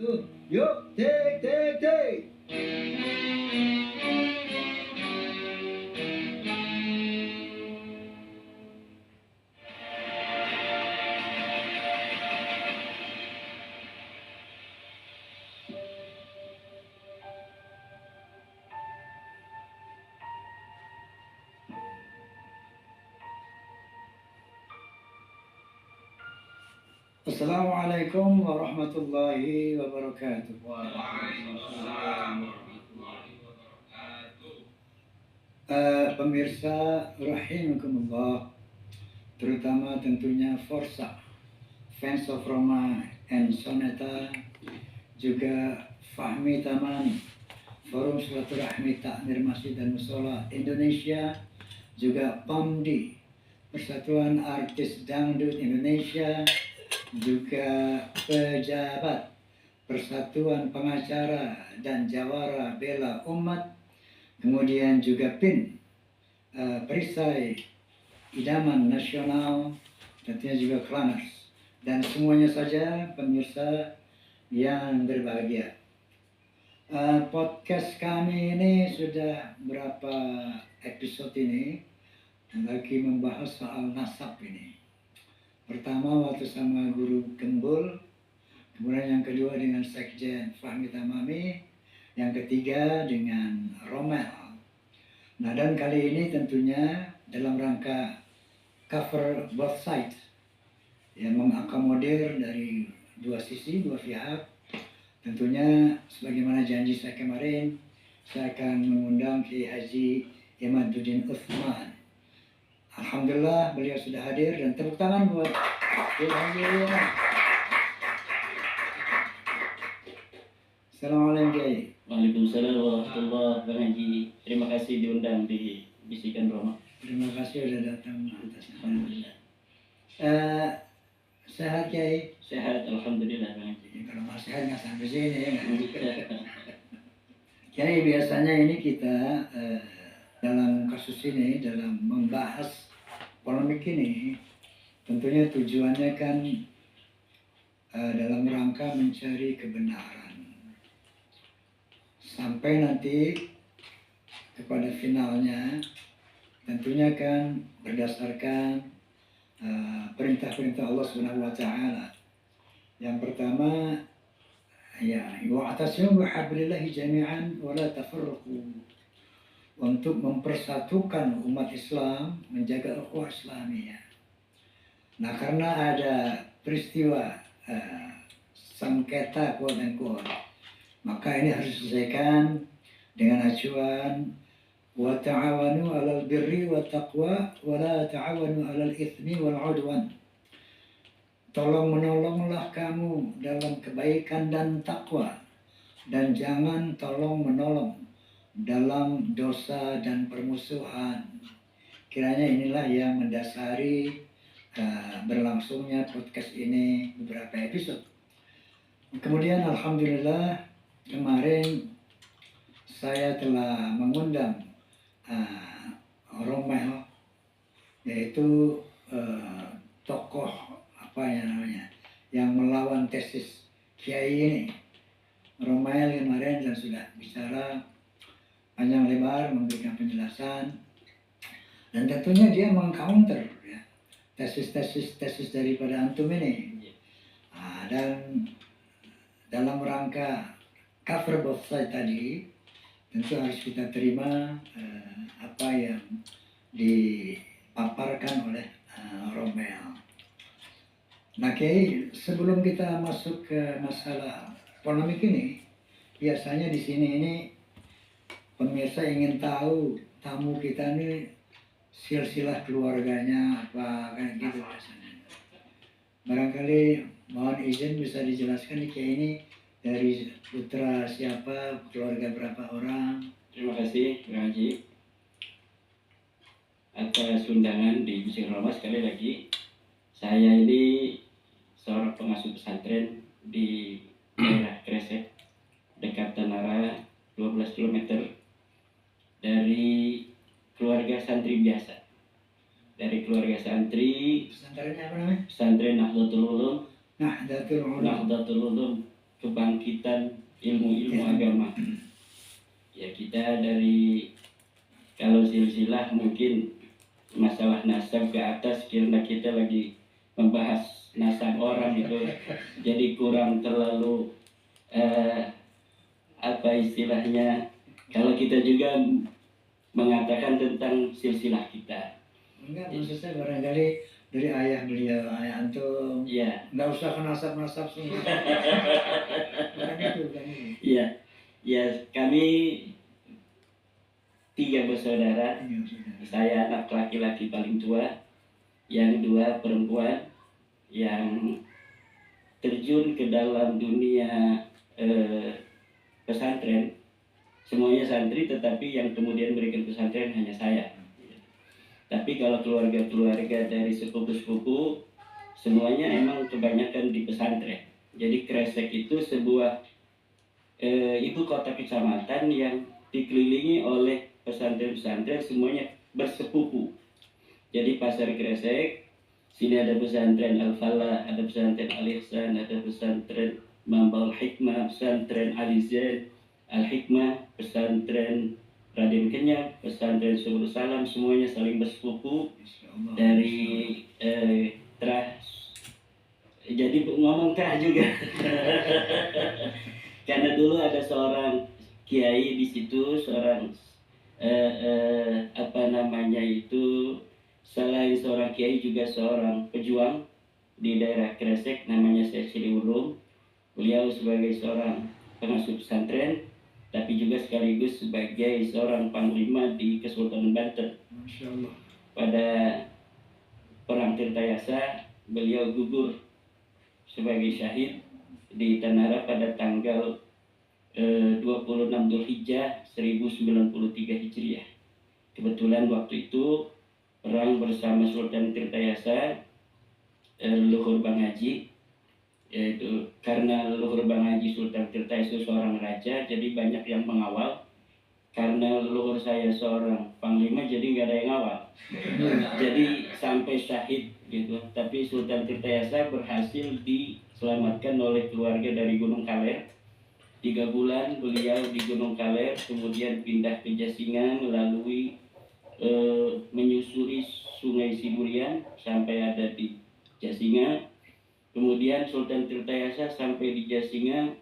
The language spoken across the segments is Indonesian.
Tuh, yuk, take, take, take. Assalamualaikum warahmatullahi wabarakatuh. Waalaikumsalam warahmatullahi wabarakatuh. Pemirsa rahimakumullah, terutama tentunya Forza, fans of Roma and Soneta, juga Fahmi Tamani, Forum Silaturahmi Takmir Masjid dan Musola Indonesia, juga PAMDI, Persatuan Artis Dangdut Indonesia, juga pejabat Persatuan Pengacara dan Jawara Bela Umat, kemudian juga PIN, Perisai Idaman Nasional, tentunya juga Klaners, dan semuanya saja pemirsa yang berbahagia. Podcast kami ini sudah berapa episode ini lagi membahas soal nasab ini. Pertama waktu sama Guru Gembul, kemudian yang kedua dengan Sekjen Fahmi Tamami, yang ketiga dengan Romel. Nah, dan kali ini tentunya dalam rangka cover both sides, yang mengakomodir dari dua sisi, dua pihak. Tentunya sebagaimana janji saya kemarin, saya akan mengundang Kiai Haji Imaduddin Utsman. Alhamdulillah beliau sudah hadir, dan tepuk tangan buat Kiai Haji. Assalamualaikum Kiai. Waalaikumsalam warahmatullahi wabarakatuh. Terima kasih diundang di Bisikan Roma. Terima kasih sudah datang atas nama. Alhamdulillah. Sehat Kiai? Sehat, alhamdulillah Bang Haji. Kalau masih sehat nggak sampai sini ya. Kiai, biasanya ini kita dalam kasus ini, dalam membahas polemik ini, tentunya tujuannya kan dalam rangka mencari kebenaran. Sampai nanti kepada finalnya, tentunya kan berdasarkan perintah-perintah Allah Subhanahu wa taala. Yang pertama, ya, wa'tasimu bihablillahi jami'an wa la tafarraqu. Untuk mempersatukan umat Islam, menjaga ukhuwah Islamiyah. Nah, karena ada peristiwa sengketa quote and quote, maka ini harus diselesaikan dengan acuan wa ta'awanu 'alal birri wat taqwa wa la ta'awanu 'alal itsmi wal 'udwan. Tolong menolonglah kamu dalam kebaikan dan takwa, dan jangan tolong menolong dalam dosa dan permusuhan. Kiranya inilah yang mendasari berlangsungnya podcast ini beberapa episode. Kemudian alhamdulillah kemarin saya telah mengundang Romel, yaitu tokoh apa ya namanya, yang melawan tesis Kiai ini. Romel kemarin dan sudah bicara panjang lebar, memberikan penjelasan, dan tentunya dia mengcounter ya, tesis daripada antum ini. Dan dalam rangka cover both side tadi, tentu harus kita terima apa yang dipaparkan oleh Romel. Nah, Kiai, sebelum kita masuk ke masalah polemik ini, biasanya di sini ini pemirsa ingin tahu tamu kita ini silsilah keluarganya apa, kayak gitu biasanya. Barangkali mohon izin bisa dijelaskan nih Kiai, ini dari putra siapa, keluarga berapa orang? Terima kasih Bang Haji atas undangan di Bisikan Roma. Sekali lagi, saya ini seorang pengasuh pesantren di daerah Kresek, dekat Tanara, 12 km dari keluarga santri biasa. Dari keluarga santri, Pesantrennya apa namanya? pesantren Nahdlatul Ulum. Nahdlatul Ulum. Nahdlatul Ulum kebangkitan ilmu-ilmu agama. Ya kita dari kalau silsilah mungkin masalah nasab ke atas karena kita lagi membahas nasab orang itu jadi kurang terlalu apa istilahnya, kalau kita juga mengatakan tentang silsilah kita. Enggak, maksud saya barangkali dari ayah beliau, ayah antum. Iya. Nggak usah ke nasab-nasab semua. Bukan itu, bukan itu. Iya. Ya, kami 3 bersaudara. Iya, sudah. Saya anak laki-laki paling tua, yang 2 perempuan, yang terjun ke dalam dunia pesantren. Semuanya santri, tetapi yang kemudian berikan pesantren hanya saya. Tapi kalau keluarga-keluarga dari sepupu-sepupu, semuanya emang kebanyakan di pesantren. Jadi Kresek itu sebuah ibu kota kecamatan yang dikelilingi oleh pesantren-pesantren, semuanya bersepupu. Jadi Pasar Kresek, sini ada pesantren Al-Falah, ada pesantren Al-Ihsan, ada pesantren Mambal Hikmah, pesantren Al-Zain, Al-Hikmah, pesantren Raden Kenyang, pesantren Subul Salam, semuanya saling bersepupu dari jadi ngomong kah juga. Karena dulu ada seorang kiai di situ, seorang apa namanya itu, selain seorang kiai juga seorang pejuang di daerah Kresek, namanya Syekh Ciliwurung. Beliau sebagai seorang pengasuh pesantren, tapi juga sekaligus sebagai seorang panglima di Kesultanan Banten. Masya Allah. Pada perang Tirtayasa, beliau gugur sebagai syahid di Tanara pada tanggal 26 Dzulhijjah 1093 Hijriah. Kebetulan waktu itu perang bersama Sultan Tirtayasa, leluhur Bang Haji, yaitu karena leluhur Bang Haji Sultan Tirtayasa seorang raja, jadi banyak yang mengawal. Karena leluhur saya seorang panglima, jadi nggak ada yang ngawal. Jadi sampai syahid gitu. Tapi Sultan Tirtayasa berhasil diselamatkan oleh keluarga dari Gunung Kaler. 3 bulan beliau di Gunung Kaler, kemudian pindah ke Jasingan melalui menyusuri Sungai Sidurian sampai ada di Jasingan. Kemudian Sultan Tirtayasa sampai di Jasingan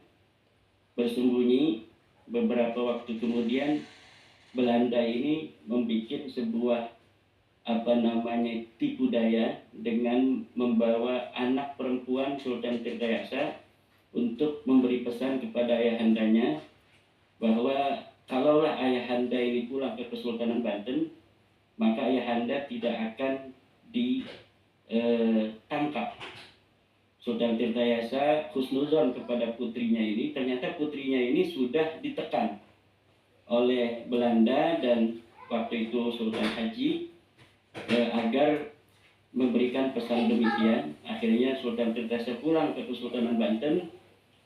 bersembunyi. Beberapa waktu kemudian Belanda ini membuat sebuah tipu daya dengan membawa anak perempuan Sultan Tirtayasa untuk memberi pesan kepada ayahandanya bahwa kalaulah ayahanda ini pulang ke Kesultanan Banten, maka ayahanda tidak akan ditangkap. Sultan Tirtayasa husnuzon kepada putrinya ini, ternyata putrinya ini sudah ditekan oleh Belanda dan waktu itu Sultan Haji agar memberikan pesan demikian. Akhirnya Sultan Tirtayasa pulang ke Kesultanan Banten.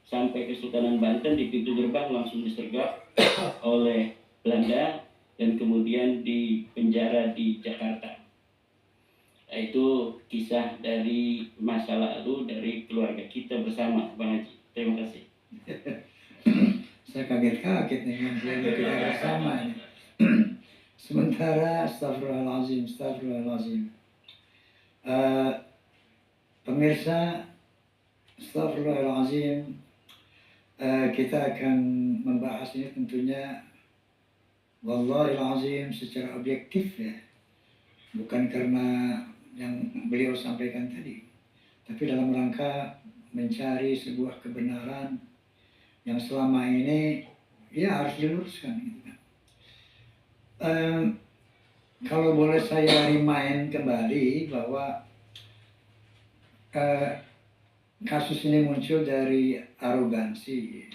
Sampai Kesultanan Banten, di pintu gerbang langsung disergap oleh Belanda dan kemudian dipenjara di Jakarta. Itu kisah dari masa lalu dari keluarga kita bersama, Bang Haji. Terima kasih. Saya kaget-kaget dengan keluarga kita bersama ini. Sementara astagfirullahaladzim. Pemirsa, astagfirullahaladzim, kita akan membahas ini tentunya wallahilazim secara objektif ya. Bukan karena yang beliau sampaikan tadi, tapi dalam rangka mencari sebuah kebenaran yang selama ini ya harus diluruskan gitu kan. Kalau boleh saya remind kembali bahwa kasus ini muncul dari arogansi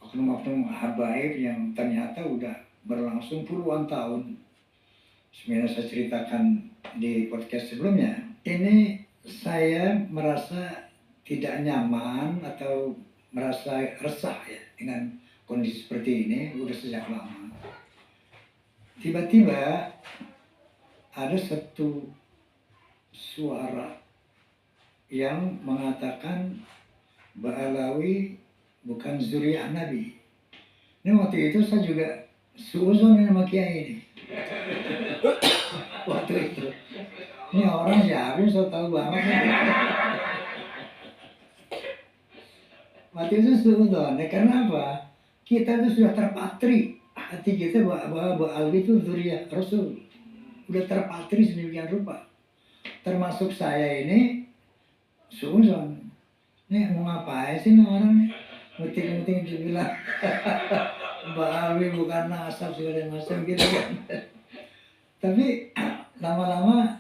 oknum-oknum habaib yang ternyata udah berlangsung puluhan tahun. Sebenarnya saya ceritakan di podcast sebelumnya, ini saya merasa tidak nyaman atau merasa resah ya dengan kondisi seperti ini udah sejak lama. Tiba-tiba ada satu suara yang mengatakan Ba'alawi bukan zuriat Nabi. Ini waktu itu saya juga suuzon sama kiai ini. Waktu itu. Ini orang siapa yang so tahu banget. Waktu itu suuzon. Karena apa? Kita itu sudah terpatri. Hati kita bahwa Alwi itu zuriat Rasul. Udah terpatri sedemikian rupa. Termasuk saya ini suuzon. Nih mau ngapain sih nih orang nih? Muting-muting dibilang Mbak Alwi bukan nasab segala macam gitu kan. Tapi lama-lama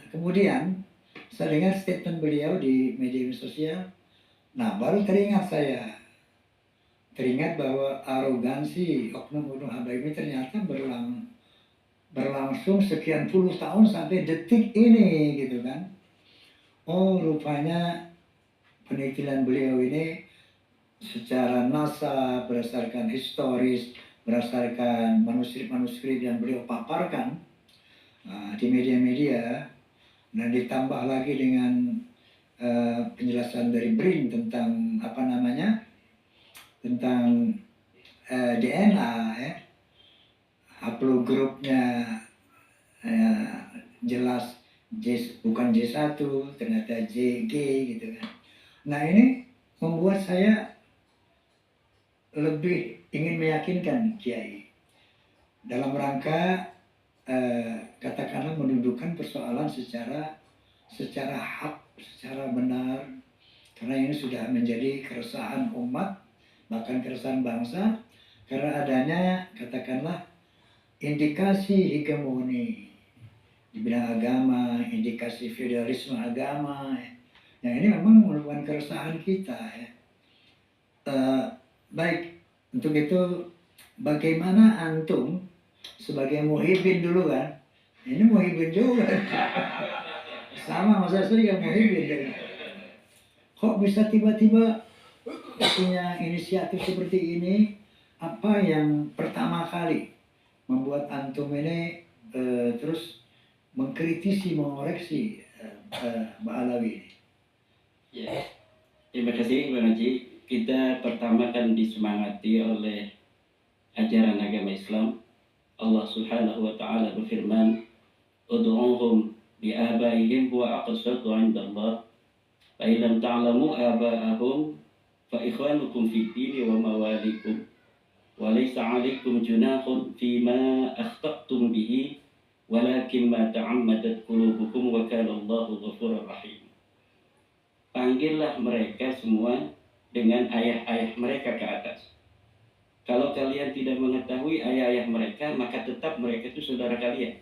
kemudian saya dengar statement beliau di media sosial. Nah baru teringat bahwa arogansi oknum-oknum habaib ini ternyata berlangsung sekian puluh tahun sampai detik ini gitu kan. Oh rupanya penelitian beliau ini secara nasab, berdasarkan historis, berdasarkan manuskrip-manuskrip yang beliau paparkan di media-media, dan ditambah lagi dengan penjelasan dari BRIN tentang tentang DNA, haplogrupnya jelas bukan J1, ternyata JG gitu kan. Nah ini membuat saya lebih ingin meyakinkan Kiai dalam rangka katakanlah mendudukan persoalan secara hak, secara benar, karena ini sudah menjadi keresahan umat, bahkan keresahan bangsa, karena adanya katakanlah indikasi hegemoni di bidang agama, indikasi feudalisme agama. Yang ini memang merupakan keresahan kita ya. Baik, untuk itu bagaimana antum sebagai muhibin dulu kan? Ini muhibin juga. Sama masa saya muhibin kan? Kok bisa tiba-tiba punya inisiatif seperti ini? Apa yang pertama kali membuat antum ini terus mengkritisi, mengoreksi Mbak Alawi ini? Ya, terima kasih Bang Haji. Kita pertama kan disemangati oleh ajaran agama Islam. Allah Subhanahu wa taala berfirman, "Ud'uuhum bi'abaihim huwa aqsatu 'inda Allah. Fa in lam ta'lamu aba'ahum fa ikhwanukum fid din wa mawalikum. Wa laysa 'alaikum junahun fima akhta'tum bihi, walakin ma ta'ammadat qulubukum wa kana Allahu ghafurur rahim." Panggillah mereka semua dengan ayah-ayah mereka ke atas. Kalau kalian tidak mengetahui ayah-ayah mereka, maka tetap mereka itu saudara kalian.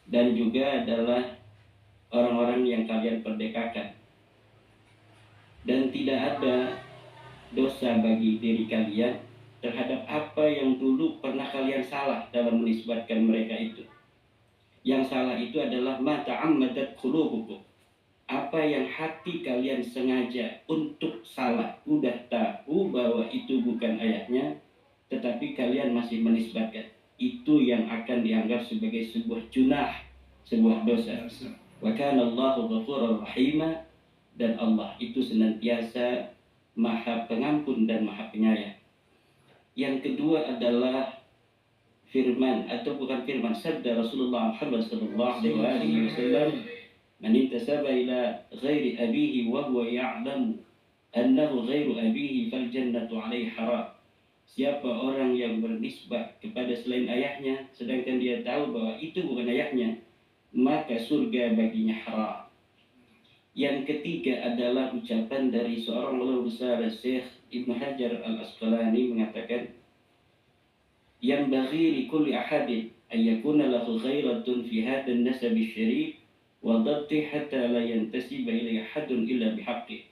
Dan juga adalah orang-orang yang kalian perdekakan. Dan tidak ada dosa bagi diri kalian terhadap apa yang dulu pernah kalian salah dalam menisbatkan mereka itu. Yang salah itu adalah ma ta'ammadat qulubukum. Apa yang hati kalian sengaja untuk salah, udah tahu bahwa itu bukan ayahnya, tetapi kalian masih menisbatkan, itu yang akan dianggap sebagai sebuah junah, sebuah dosa. Wa kana Allahu ghafurur rahima, dan Allah itu senantiasa Maha Pengampun dan Maha Penyayang. Yang kedua adalah firman, atau bukan firman, sabda Rasulullah Muhammad SAW, "Man intasaba ila ghairi abihi wa huwa ya'lamu annahu ghairu abihi fal jannatu 'alaihi haram." Siapa orang yang bernisbah kepada selain ayahnya sedangkan dia tahu bahwa itu bukan ayahnya, maka surga baginya haram. Yang ketiga adalah ucapan dari seorang ulama besar, Syekh Ibnu Hajar Al-Asqalani, mengatakan, "Yang bagi li kulli ahadin ay yakuna lahu ghairatun fi hadha an-nasab asy-syarif wa dhabti hatta la yantasiba ilayhi ahadun illa bihaqqi."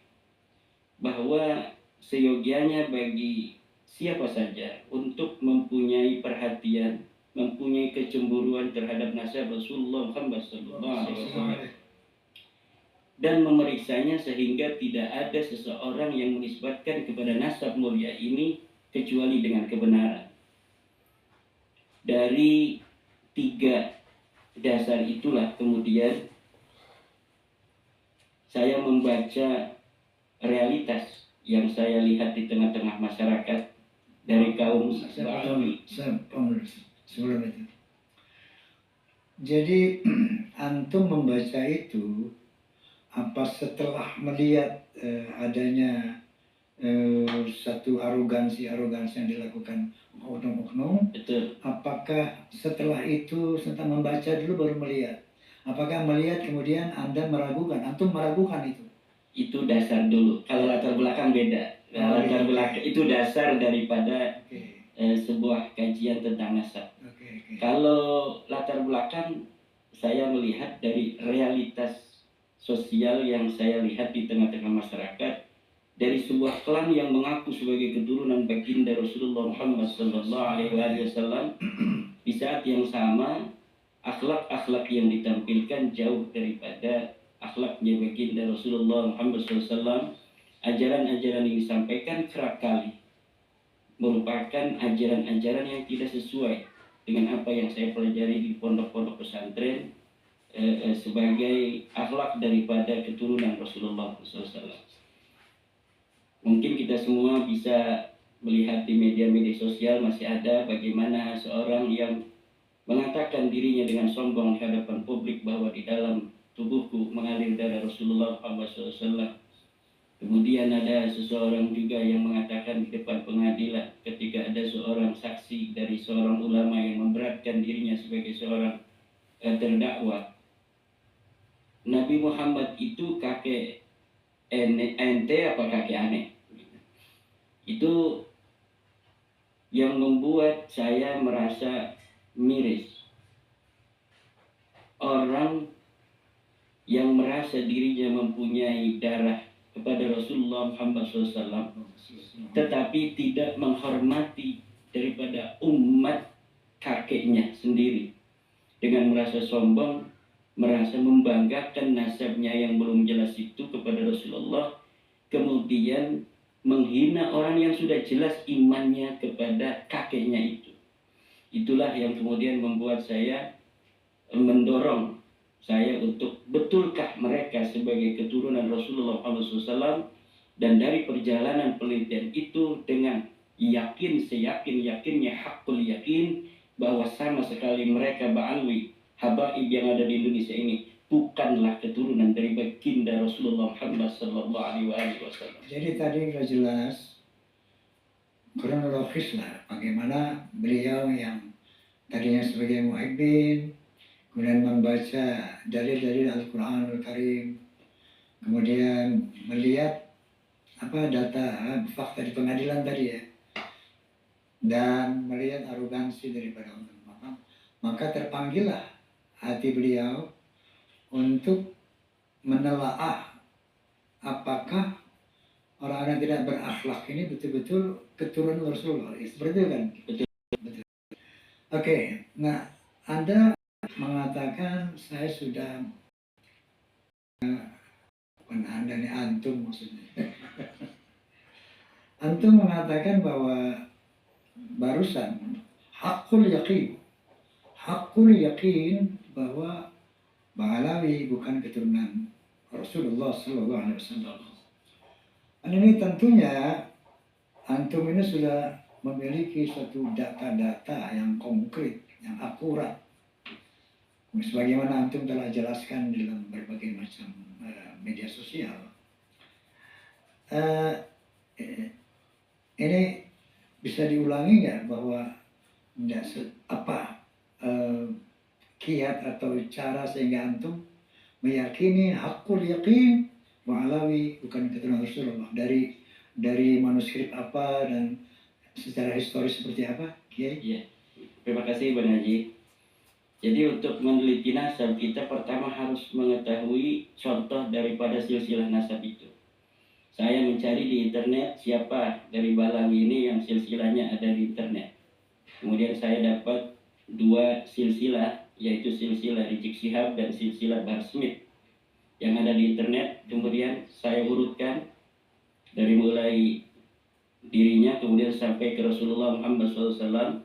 Bahwa seyogianya bagi siapa saja untuk mempunyai perhatian, mempunyai kecemburuan terhadap nasab Rasulullah Muhammad SAW, dan memeriksanya sehingga tidak ada seseorang yang menisbatkan kepada nasab mulia ini kecuali dengan kebenaran. Dari tiga dasar itulah kemudian saya membaca realitas yang saya lihat di tengah-tengah masyarakat dari kaum Ba'alawi. Sebelum itu. Jadi antum membaca itu apa setelah melihat adanya satu arogansi yang dilakukan oknum-oknum, Betul. apakah setelah itu setelah membaca dulu baru melihat? Apakah melihat kemudian Anda meragukan, antum meragukan itu? Itu dasar dulu. Kalau latar belakang beda. Latar belakang itu dasar daripada sebuah kajian tentang nasab. Kalau latar belakang, saya melihat dari realitas sosial yang saya lihat di tengah-tengah masyarakat, dari sebuah klan yang mengaku sebagai keturunan baginda Rasulullah Muhammad SAW. Di saat yang sama, akhlak-akhlak yang ditampilkan jauh daripada akhlaknya baginda Rasulullah Muhammad SAW. Ajaran-ajaran yang disampaikan kerap kali merupakan ajaran-ajaran yang tidak sesuai dengan apa yang saya pelajari di pondok-pondok pesantren sebagai akhlak daripada keturunan Rasulullah SAW. Mungkin kita semua bisa melihat di media-media sosial masih ada bagaimana seorang yang mengatakan dirinya dengan sombong di hadapan publik bahwa di dalam tubuhku mengalir darah Rasulullah SAW. Kemudian ada seseorang juga yang mengatakan di depan pengadilan ketika ada seorang saksi dari seorang ulama yang memberatkan dirinya sebagai seorang terdakwa, Nabi Muhammad itu kakek ente apa kakek aneh. Itu yang membuat saya merasa miris. Orang yang merasa dirinya mempunyai darah kepada Rasulullah Muhammad SAW, tetapi tidak menghormati daripada umat kakeknya sendiri, dengan merasa sombong, merasa membanggakan nasabnya yang belum jelas itu kepada Rasulullah, kemudian menghina orang yang sudah jelas imannya kepada kakeknya itu. Itulah yang kemudian membuat saya mendorong saya untuk betulkah mereka sebagai keturunan Rasulullah SAW, dan dari perjalanan penelitian itu dengan yakin seyakin-yakinnya hakul yakin bahwa sama sekali mereka Ba'alwi habaib yang ada di Indonesia ini bukanlah keturunan dari baginda Rasulullah Muhammad SAW. Jadi tadi sudah jelas kronologis lah bagaimana beliau yang tadinya sebagai muhibbin kemudian membaca dalil-dalil Al-Quranul Karim, kemudian melihat data fakta di pengadilan tadi ya, dan melihat arogansi daripada ulama, maka terpanggillah hati beliau untuk menelaah apakah orang-orang tidak berakhlak ini betul-betul keturunan Rasulullah. Seperti itu kan? Betul. Oke, nah Anda mengatakan saya sudah bukan Anda nih, antum maksudnya. Antum mengatakan bahwa barusan hakul yakin bahwa Ba'alawi bukan keturunan Rasulullah Sallallahu Alaihi Wasallam. Dan ini tentunya antum ini sudah memiliki suatu data-data yang konkret, yang akurat. Sebagaimana antum telah jelaskan dalam berbagai macam media sosial. Ini bisa diulangi nggak bahwa kiat atau cara sehingga antum meyakini hakul yakin Ba'alawi bukan keturunan Rasulullah, dari manuskrip apa dan secara historis seperti apa, Kiai? Ya, terima kasih Bang Haji. Jadi untuk meneliti nasab kita pertama harus mengetahui contoh daripada silsilah nasab itu. Saya mencari di internet siapa dari Ba'alawi ini yang silsilahnya ada di internet. Kemudian saya dapat dua silsilah, yaitu silsilah Rizik Syihab dan silsilah Bahar Smith yang ada di internet. Kemudian saya urutkan dari mulai dirinya kemudian sampai ke Rasulullah Muhammad SAW.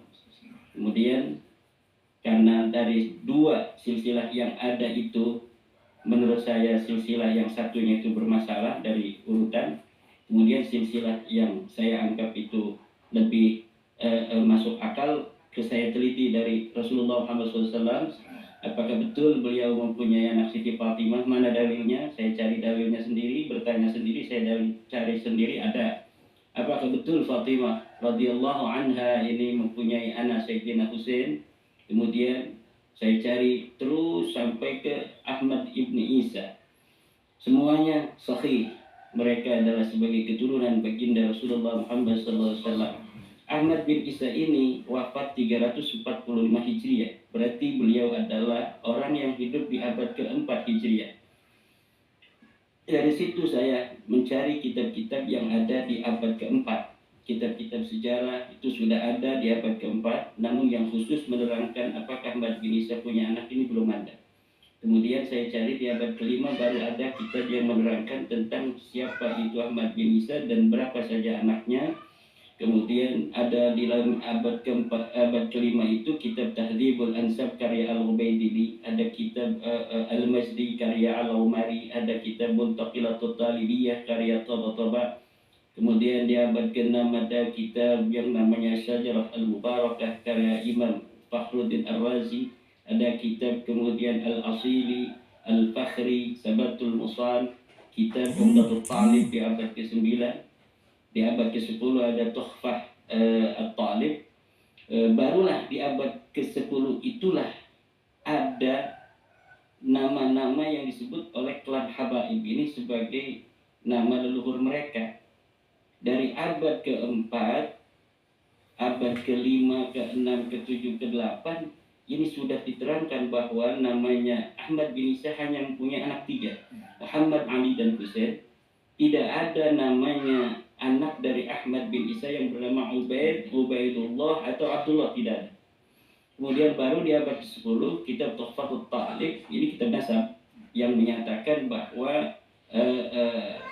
Kemudian karena dari dua silsilah yang ada itu menurut saya silsilah yang satunya itu bermasalah dari urutan, Kemudian silsilah yang saya anggap itu lebih masuk akal, saya teliti dari Rasulullah Muhammad SAW. Apakah betul beliau mempunyai anak Siti Fatimah? Mana dalilnya? Saya cari dalilnya sendiri, bertanya sendiri, saya cari sendiri, ada. Apakah betul Fatimah radhiyallahu anha ini mempunyai anak Sayyidina Husain? Kemudian saya cari terus sampai ke Ahmad ibni Isa. Semuanya sahih. Mereka adalah sebagai keturunan baginda Rasulullah Muhammad SAW. Ahmad bin Isa ini wafat 345 Hijriah. Berarti beliau adalah orang yang hidup di abad keempat Hijriah. Dari situ saya mencari kitab-kitab yang ada di abad keempat. Kitab-kitab sejarah itu sudah ada di abad keempat, namun yang khusus menerangkan apakah Ahmad bin Isa punya anak ini belum ada. Kemudian saya cari di abad kelima baru ada kitab yang menerangkan tentang siapa itu Ahmad bin Isa dan berapa saja anaknya. Kemudian ada di dalam abad keempat, abad kelima itu kitab Tahdhibul Ansab karya Al-Ubaidili, ada kitab Al-Majdi karya Al-Umari, ada kitab Muntaqilatut Talibiyah karya Tabatabat. Kemudian di abad ke-6 ada kitab yang namanya Syajarah Al-Mubarakah karya Imam Fakhruddin Ar-Razi, ada kitab kemudian Al-Asili, Al-Fakhri, Sabatul Musan, kitab Umdatul Talib di abad ke-9. Di abad ke-10 ada Tuhfah At-Talib. Barulah di abad ke-10 itulah ada nama-nama yang disebut oleh klan Habaib ini sebagai nama leluhur mereka. Dari abad ke-4, abad ke-5, ke-6, ke-7, ke-8 ini sudah diterangkan bahwa namanya Ahmad bin Isa hanya mempunyai anak 3, Muhammad, Ali, dan Husain. Tidak ada namanya anak dari Ahmad bin Isa yang bernama Ubaid, Ubaidullah atau Abdullah, tidak ada. Kemudian baru di abad ke-10 kitab Tuhfatut Talib, ini kitab nasab yang menyatakan bahwa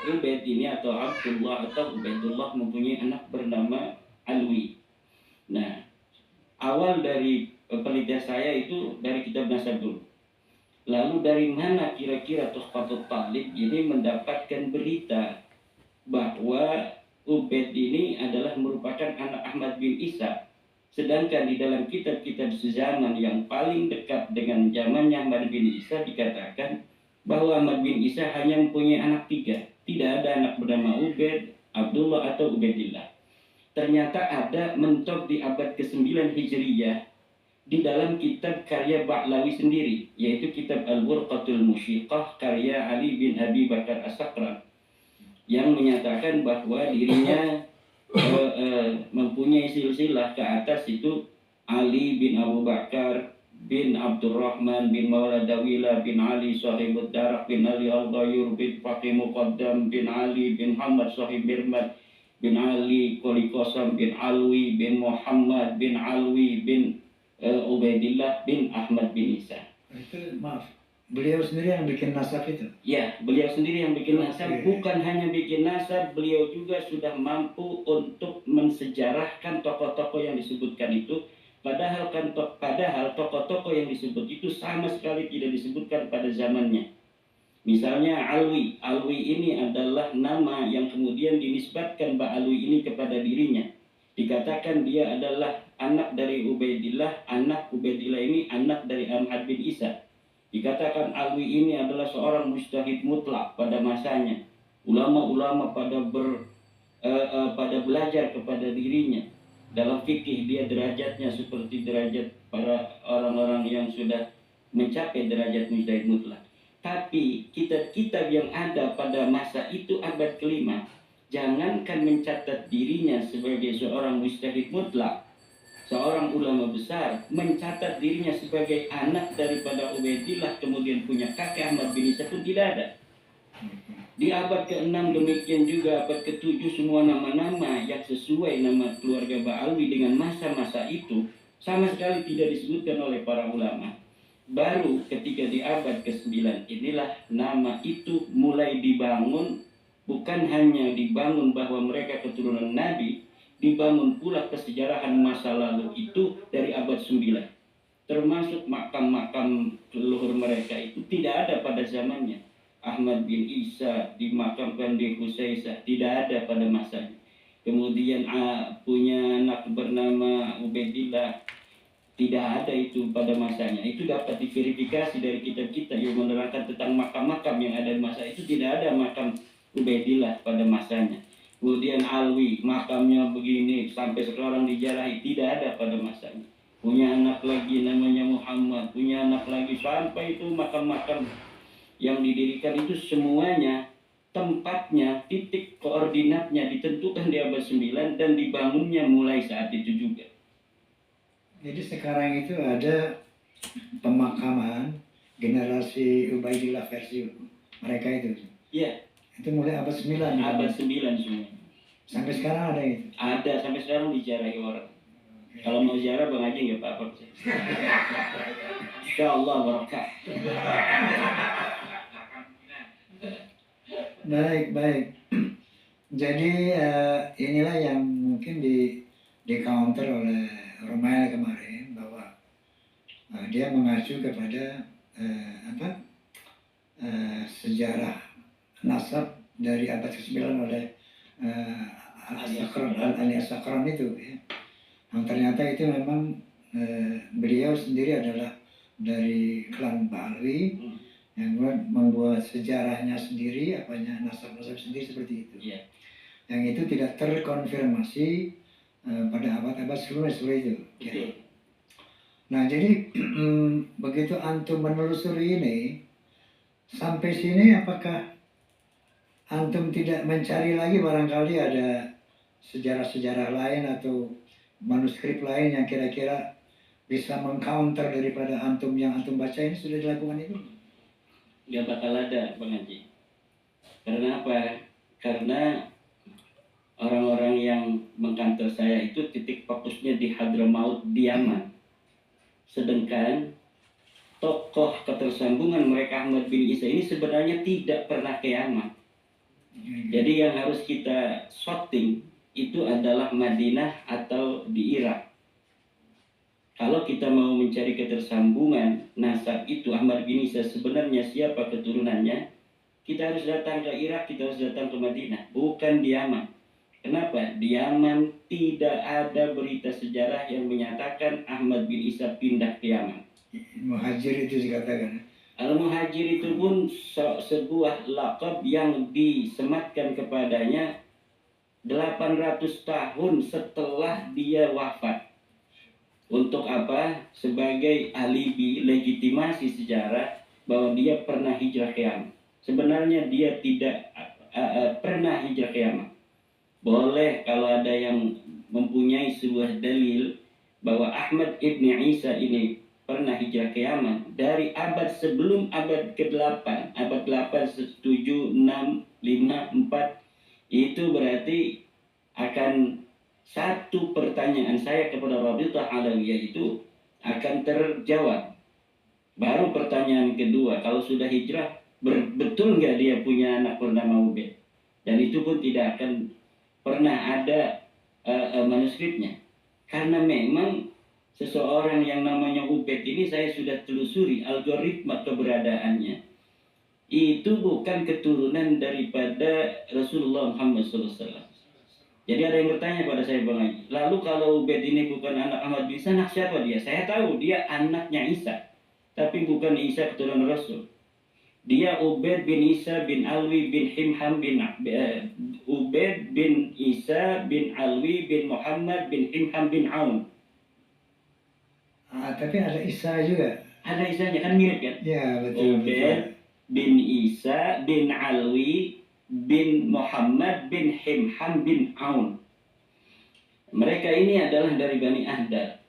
Ubaid ini atau Abdullah atau Ubaidullah mempunyai anak bernama Alwi. Nah, awal dari penelitian saya itu dari kitab nasab dulu. Lalu dari mana kira-kira Tuhfatut Talib ini mendapatkan berita bahwa Ubaid ini adalah merupakan anak Ahmad bin Isa, sedangkan di dalam kitab-kitab sezaman yang paling dekat dengan zamannya Ahmad bin Isa dikatakan bahwa Ahmad bin Isa hanya mempunyai anak 3, tidak ada anak bernama Ubaid, Abdullah atau Ubaidillah. Ternyata ada mentok di abad ke-9 Hijriyah di dalam kitab karya Ba'lawi sendiri, yaitu kitab Al-Wurqatul Musyiqah karya Ali bin Abi Bakar As-Sakran, yang menyatakan bahwa dirinya mempunyai silsilah ke atas itu Ali bin Abu Bakar bin Abdurrahman bin Maula Dawila bin Ali Sahibud Darak bin Ali Al-Ghayur bin Faqih Muqaddam bin Ali bin Muhammad Sahib Birmad bin Ali Qoli Qasam bin Alwi bin Muhammad bin Alwi bin Ubaidillah bin Ahmad bin Isa. Itu maaf, beliau sendiri yang bikin nasab itu? Ya, beliau sendiri yang bikin nasab. Bukan hanya bikin nasab, beliau juga sudah mampu untuk mensejarahkan tokoh-tokoh yang disebutkan itu. Padahal tokoh-tokoh yang disebut itu sama sekali tidak disebutkan pada zamannya. Misalnya Alwi. Alwi ini adalah nama yang kemudian dinisbatkan Mbak Alwi ini kepada dirinya. Dikatakan dia adalah anak dari Ubaidillah, anak Ubaidillah ini anak dari Ahmad bin Isa. Dikatakan Alwi ini adalah seorang mujtahid mutlak pada masanya. Ulama-ulama pada belajar kepada dirinya. Dalam fikih dia derajatnya seperti derajat para orang-orang yang sudah mencapai derajat mujtahid mutlak. Tapi kitab-kitab yang ada pada masa itu abad kelima, jangankan mencatat dirinya sebagai seorang mujtahid mutlak, seorang ulama besar, mencatat dirinya sebagai anak daripada Ubaidillah kemudian punya kakek Ahmad bin Isa pun tidak ada. Di abad ke-6 demikian juga, abad ke-7 semua nama-nama yang sesuai nama keluarga Ba'alwi dengan masa-masa itu sama sekali tidak disebutkan oleh para ulama. Baru ketika di abad ke-9 inilah nama itu mulai dibangun. Bukan hanya dibangun bahwa mereka keturunan Nabi, dibangun pula kesejarahan masa lalu itu dari abad 9. Termasuk makam-makam leluhur mereka itu tidak ada pada zamannya. Ahmad bin Isa dimakamkan di Husaisah, tidak ada pada masanya. Kemudian punya anak bernama Ubaidillah, tidak ada itu pada masanya. Itu dapat diverifikasi dari kitab-kitab yang menerangkan tentang makam-makam yang ada di masa itu. Tidak ada makam Ubaidillah pada masanya. Kemudian Alwi, makamnya begini, sampai sekarang dijarahi, tidak ada pada masanya. Punya anak lagi namanya Muhammad, punya anak lagi, sampai itu makam-makam yang didirikan itu semuanya tempatnya, titik koordinatnya ditentukan di abad 9 dan dibangunnya mulai saat itu juga. Jadi sekarang itu ada pemakaman generasi Ubaidillah versi mereka itu. Iya, Itu mulai abad 9. abad 9 semua. Sampai sekarang ada itu. Ada, sampai sekarang dijarahi orang. Kalau mau ziarah Bang Haji nggak apa-apa. Insya Allah barakah. Baik. Jadi inilah yang mungkin di counter oleh Romael kemarin, bahwa dia mengacu kepada sejarah nasab dari abad ke-9 oleh Al-Sakran itu ya. Yang ternyata itu memang beliau sendiri adalah dari klan Ba'alwi yang membuat sejarahnya sendiri, nasab-nasab sendiri seperti itu. Iya. Yang itu tidak terkonfirmasi pada abad-abad sebelum itu. Ya. Nah, jadi begitu antum menelusuri ini sampai sini, apakah antum tidak mencari lagi barangkali ada sejarah-sejarah lain atau manuskrip lain yang kira-kira bisa mengcounter daripada antum yang antum baca ini sudah dilakukan itu? Gak bakal ada Bang Haji. Karena apa? Karena orang-orang yang mengkantor saya itu titik fokusnya di Hadramaut, di Yaman. Sedangkan tokoh ketersambungan mereka Ahmad bin Isa ini sebenarnya tidak pernah ke Yaman. Jadi yang harus kita sorting itu adalah Madinah atau di Irak. Kalau kita mau mencari ketersambungan nasab itu Ahmad bin Isa sebenarnya siapa keturunannya, kita harus datang ke Irak, kita harus datang ke Madinah, bukan di Yaman. Kenapa? Di Yaman tidak ada berita sejarah yang menyatakan Ahmad bin Isa pindah ke Yaman. Muhajir itu dikatakan. Al-Muhajir itu pun sebuah lakab yang disematkan kepadanya 800 tahun setelah dia wafat. Untuk apa? Sebagai alibi legitimasi sejarah bahwa dia pernah hijrah ke Yaman. Sebenarnya dia tidak pernah hijrah ke Yaman. Boleh kalau ada yang mempunyai sebuah dalil bahwa Ahmad ibn Isa ini pernah hijrah ke Yaman dari abad sebelum abad ke-8, abad 8, 7, 6, 5, 4, itu berarti akan satu pertanyaan saya kepada Rabithah Alawiyah itu akan terjawab. Baru pertanyaan kedua, kalau sudah hijrah, betul nggak dia punya anak bernama Ubaid? Dan itu pun tidak akan pernah ada manuskripnya. Karena memang seseorang yang namanya Ubaid ini saya sudah telusuri algoritma keberadaannya. Itu bukan keturunan daripada Rasulullah Muhammad SAW. Jadi ada yang bertanya pada saya, Bang Haji, lalu kalau Ubaid ini bukan anak Ahmad bin Isa, anak siapa dia? Saya tahu dia anaknya Isa, tapi bukan Isa keturunan Rasul. Dia Ubaid bin Isa bin Alwi bin Himham bin Ubaid bin Isa bin Alwi bin Muhammad bin Himham bin Aun. Tapi ada Isa juga. Ada Isanya, kan mirip kan? Ya, betul. Ubaid bin Isa bin Alwi bin Muhammad bin Himham bin Aun. Mereka ini adalah dari Bani Ahdal.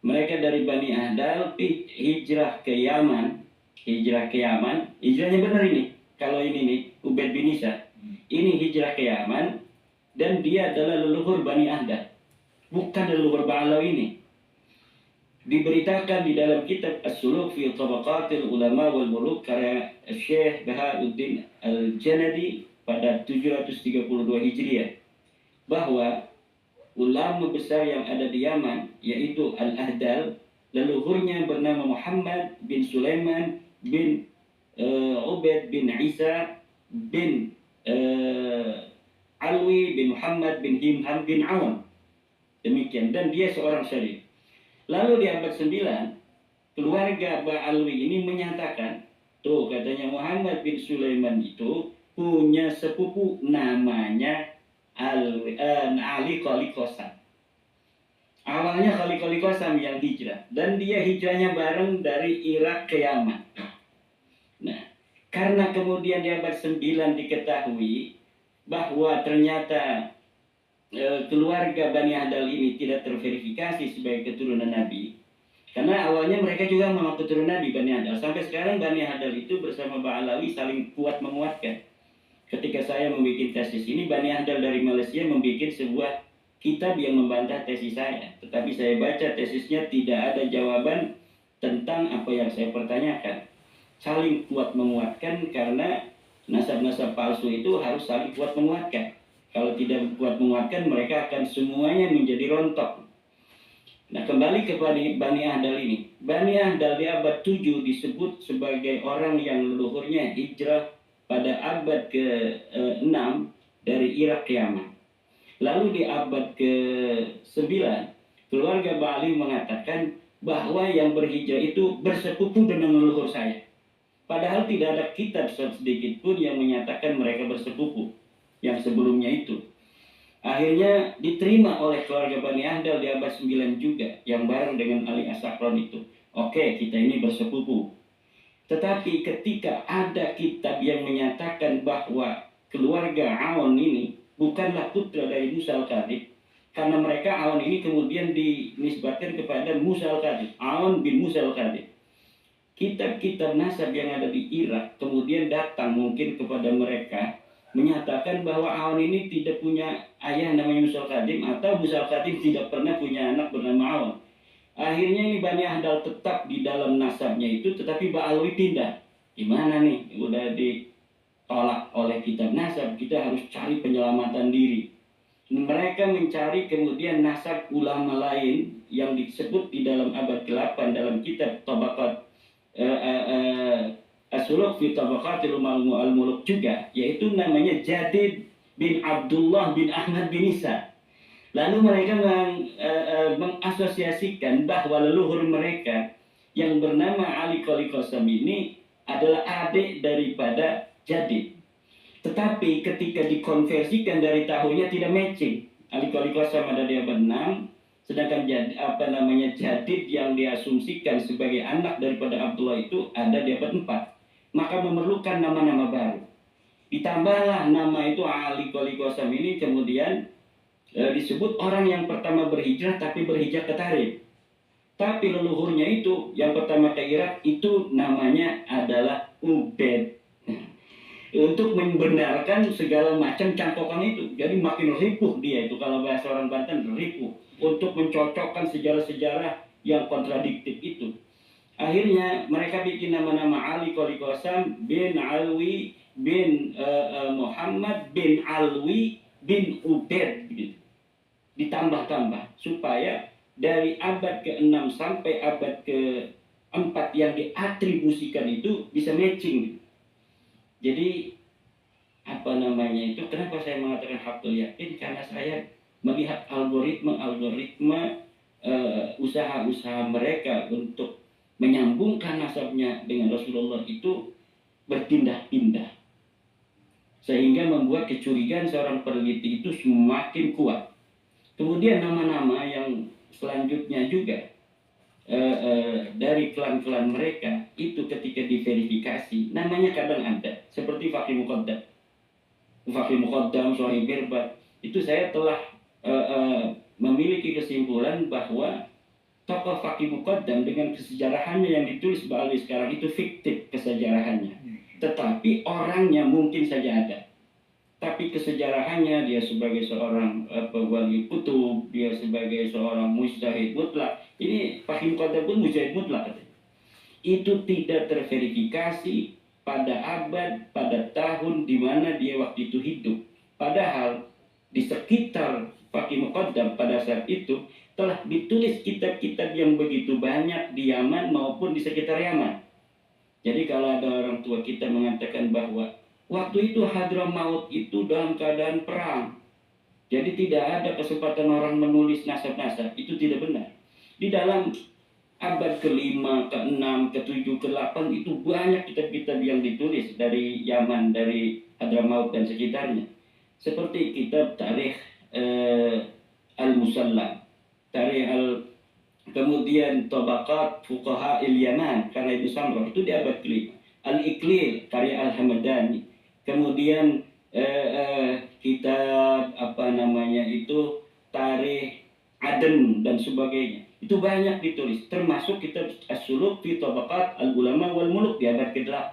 Mereka dari Bani Ahdal hijrah ke Yaman. Hijrahnya benar ini. Kalau ini nih, Ubaid bin Isa. Ini hijrah ke Yaman dan dia adalah leluhur Bani Ahdal. Bukan leluhur Ba'alawi ini. Diberitakan di dalam kitab As-Suluk fi Tabaqatil Ulama wal Muluk karya Syekh Bahauddin Al-Janadi pada 732 Hijriah bahwa ulama besar yang ada di Yaman yaitu Al-Ahdal, leluhurnya bernama Muhammad bin Sulaiman bin Ubaid bin Isa bin Alwi bin Muhammad bin Himham bin Aun. Demikian, dan dia seorang syarif. Lalu di abad 9, keluarga Ba'alwi ini menyatakan, tuh katanya Muhammad bin Sulaiman itu punya sepupu namanya Ali Qali Qasam. Awalnya Qali Qasam yang hijrah, dan dia hijrahnya bareng dari Irak ke Yaman. Nah, karena kemudian di abad 9 diketahui bahwa ternyata keluarga Bani Hadal ini tidak terverifikasi sebagai keturunan Nabi, karena awalnya mereka juga mengaku keturunan Nabi Bani Hadal. Sampai sekarang Bani Hadal itu bersama Ba'alawi saling kuat menguatkan. Ketika saya membuat tesis ini, Bani Hadal dari Malaysia membuat sebuah kitab yang membantah tesis saya. Tetapi saya baca tesisnya tidak ada jawaban tentang apa yang saya pertanyakan. Saling kuat menguatkan karena nasab-nasab palsu itu harus saling kuat menguatkan. Kalau tidak kuat menguatkan, mereka akan semuanya menjadi rontok. Nah, kembali ke Bani Ahdal ini. Bani Ahdal di abad 7 disebut sebagai orang yang leluhurnya hijrah pada abad ke-6 dari Irak ke Yaman. Lalu di abad ke-9, keluarga Ba'ali mengatakan bahwa yang berhijrah itu bersepupu dengan leluhur saya. Padahal tidak ada kitab sedikit pun yang menyatakan mereka bersepupu yang sebelumnya itu. Akhirnya diterima oleh keluarga Bani Ahdal di abad 9 juga, yang bareng dengan Ali As-Sakron itu. Oke, kita ini bersepupu. Tetapi ketika ada kitab yang menyatakan bahwa keluarga Aun ini bukanlah putra dari Musa Al-Kadhib, karena mereka Aun ini kemudian dinisbatkan kepada Musa Al-Kadhib, Aun bin Musa Al-Kadhib. Kitab-kitab nasab yang ada di Irak kemudian datang mungkin kepada mereka, menyatakan bahwa Aun ini tidak punya ayah namanya Musa Al-Kadhib, atau Musa Al-Kadhib tidak pernah punya anak bernama Aun. Akhirnya ini Bani Ahdal tetap di dalam nasabnya itu, tetapi Ba'alwi pindah. Gimana nih? Udah ditolak oleh kitab nasab, kita harus cari penyelamatan diri. Mereka mencari kemudian nasab ulama lain yang disebut di dalam abad ke-8 dalam kitab Tabaqat As-Suluk fi Tabaqatil Al-Muluk juga, yaitu namanya Jadid bin Abdullah bin Ahmad bin Isa. Lalu mereka mengasosiasikan bahwa leluhur mereka yang bernama Ali Qali Qasam ini adalah adik daripada Jadid. Tetapi ketika dikonversikan dari tahunnya tidak matching. Ali Qali Qasam ada di abad 6, sedangkan Jadid yang diasumsikan sebagai anak daripada Abdullah itu ada di abad 4. Maka memerlukan nama-nama baru. Ditambahlah nama itu Ali Qali Qasam ini kemudian disebut orang yang pertama berhijrah, tapi berhijrah ke Tarim. Tapi leluhurnya itu yang pertama ke Irak itu namanya adalah Ubaid. Untuk membenarkan segala macam cangkokan itu. Jadi makin ripuh dia itu, kalau bahasa orang Banten ripuh, untuk mencocokkan sejarah-sejarah yang kontradiktif itu. Akhirnya mereka bikin nama-nama Ali Qali Qasam bin Alwi bin Muhammad bin Alwi bin Ubaid gitu. Ditambah-tambah supaya dari abad ke-6 sampai abad ke-4 yang diatribusikan itu bisa matching. Jadi itu kenapa saya mengatakan hakul yakin, karena saya melihat algoritma usaha-usaha mereka untuk menyambungkan nasabnya dengan Rasulullah itu berpindah-pindah, sehingga membuat kecurigaan seorang peneliti itu semakin kuat. Kemudian nama-nama yang selanjutnya juga dari klan-klan mereka itu ketika diverifikasi namanya kadang ada, seperti Fakih Muqaddam, Sohib Birbat. Itu saya telah memiliki kesimpulan bahwa tokoh Fakih Muqaddam dengan kesejarahannya yang ditulis Ba'alwi sekarang itu fiktif kesejarahannya, tetapi orangnya mungkin saja ada. Tapi kesejarahannya dia sebagai seorang wali kutub, dia sebagai seorang mujtahid mutlak. Ini Fakih Muqaddam pun mujtahid mutlak katanya. Itu tidak terverifikasi pada tahun di mana dia waktu itu hidup. Padahal di sekitar Fakih Muqaddam pada saat itu telah ditulis kitab-kitab yang begitu banyak di Yaman maupun di sekitar Yaman. Jadi kalau ada orang tua kita mengatakan bahwa waktu itu Hadramaut itu dalam keadaan perang, jadi tidak ada kesempatan orang menulis nasab-nasab, itu tidak benar. Di dalam abad ke-5, ke-6, ke-7, ke-8 itu banyak kitab-kitab yang ditulis dari Yaman, dari Hadramaut dan sekitarnya. Seperti kitab Tarikh Al-Musallam, kemudian Tabaqat Fuqaha Yaman karena itu Samroh itu di abad ke-5. Al-Iqlil karya Al-Hamadani. Kemudian kitab Tarikh Aden dan sebagainya. Itu banyak ditulis, termasuk kitab As-Suluk fi Tabaqat Al-Ulama wal Muluk di abad ke-8.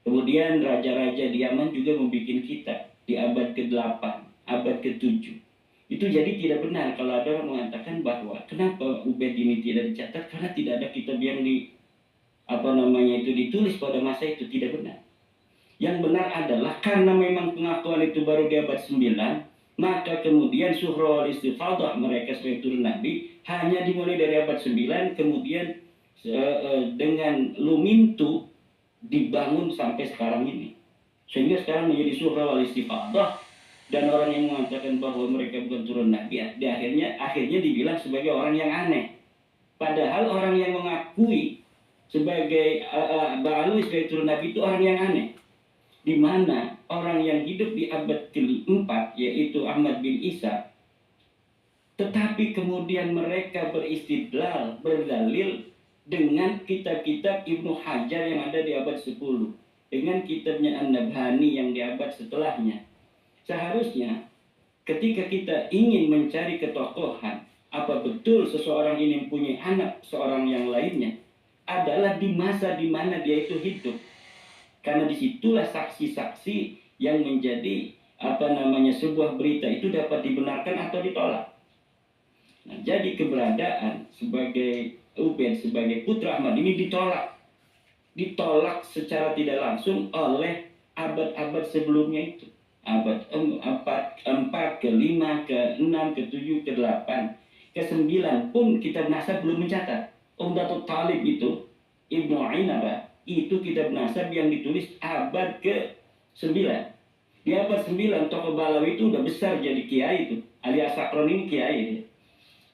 Kemudian raja-raja di Yaman juga membuat kitab di abad ke-8, abad ke-7. Itu jadi tidak benar kalau ada orang mengatakan bahwa kenapa Ubaid ini tidak dicatat karena tidak ada kitab yang ditulis pada masa itu, tidak benar. Yang benar adalah karena memang pengakuan itu baru di abad 9, maka kemudian Suhra wal Istifadah mereka sebagai turun Nabi hanya dimulai dari abad 9, kemudian dengan Lumintu dibangun sampai sekarang ini. Sehingga sekarang menjadi Suhra wal Istifadah, dan orang yang mengatakan bahwa mereka bukan turun Nabi, di akhirnya dibilang sebagai orang yang aneh. Padahal orang yang mengakui sebagai Ba'alwi sebagai turun Nabi itu orang yang aneh. Di mana orang yang hidup di abad ke-4 yaitu Ahmad bin Isa, tetapi kemudian mereka beristidlal, berdalil dengan kitab-kitab Ibnu Hajar yang ada di abad 10, dengan kitabnya An-Nabhani yang di abad setelahnya. Seharusnya ketika kita ingin mencari ketokohan, apa betul seseorang ini mempunyai anak seorang yang lainnya, adalah di masa di mana dia itu hidup. Karena disitulah saksi-saksi yang menjadi sebuah berita itu dapat dibenarkan atau ditolak. Nah, jadi keberadaan sebagai Ubaid sebagai putra Ahmad ini ditolak secara tidak langsung oleh abad-abad sebelumnya itu. Abad 4, ke-5, ke-6, ke-7, ke-8, ke-9 pun kitab nasab belum mencatat. Umdatul Talib itu Ibnu Inabah itu kitab nasab yang ditulis abad ke-9. Di abad 9 tokoh Balawi itu udah besar jadi kiai itu. Ali As-Sakron ini kiai.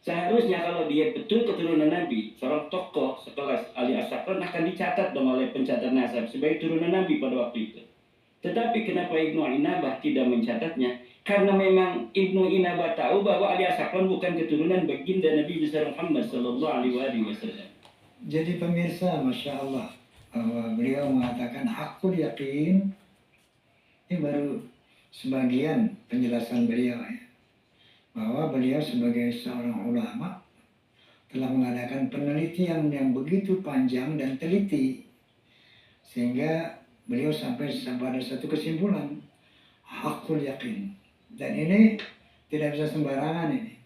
Seharusnya kalau dia betul keturunan Nabi, seorang tokoh sekelas Ali As-Sakron akan dicatat dong oleh pencatat nasab sebagai turunan Nabi pada waktu itu. Tetapi kenapa Ibnu Inabah tidak mencatatnya? Karena memang Ibnu Inabah tahu bahwa Ali As-Sakron bukan keturunan baginda Nabi besar Muhammad Sallallahu Alaihi Wasallam. Jadi pemirsa, Masya Allah, bahwa beliau mengatakan hakul yakin, ini baru sebagian penjelasan beliau ya. Bahwa beliau sebagai seorang ulama telah mengadakan penelitian yang begitu panjang dan teliti, sehingga beliau sampai pada satu kesimpulan, hakul yakin. Dan ini tidak bisa sembarangan ini.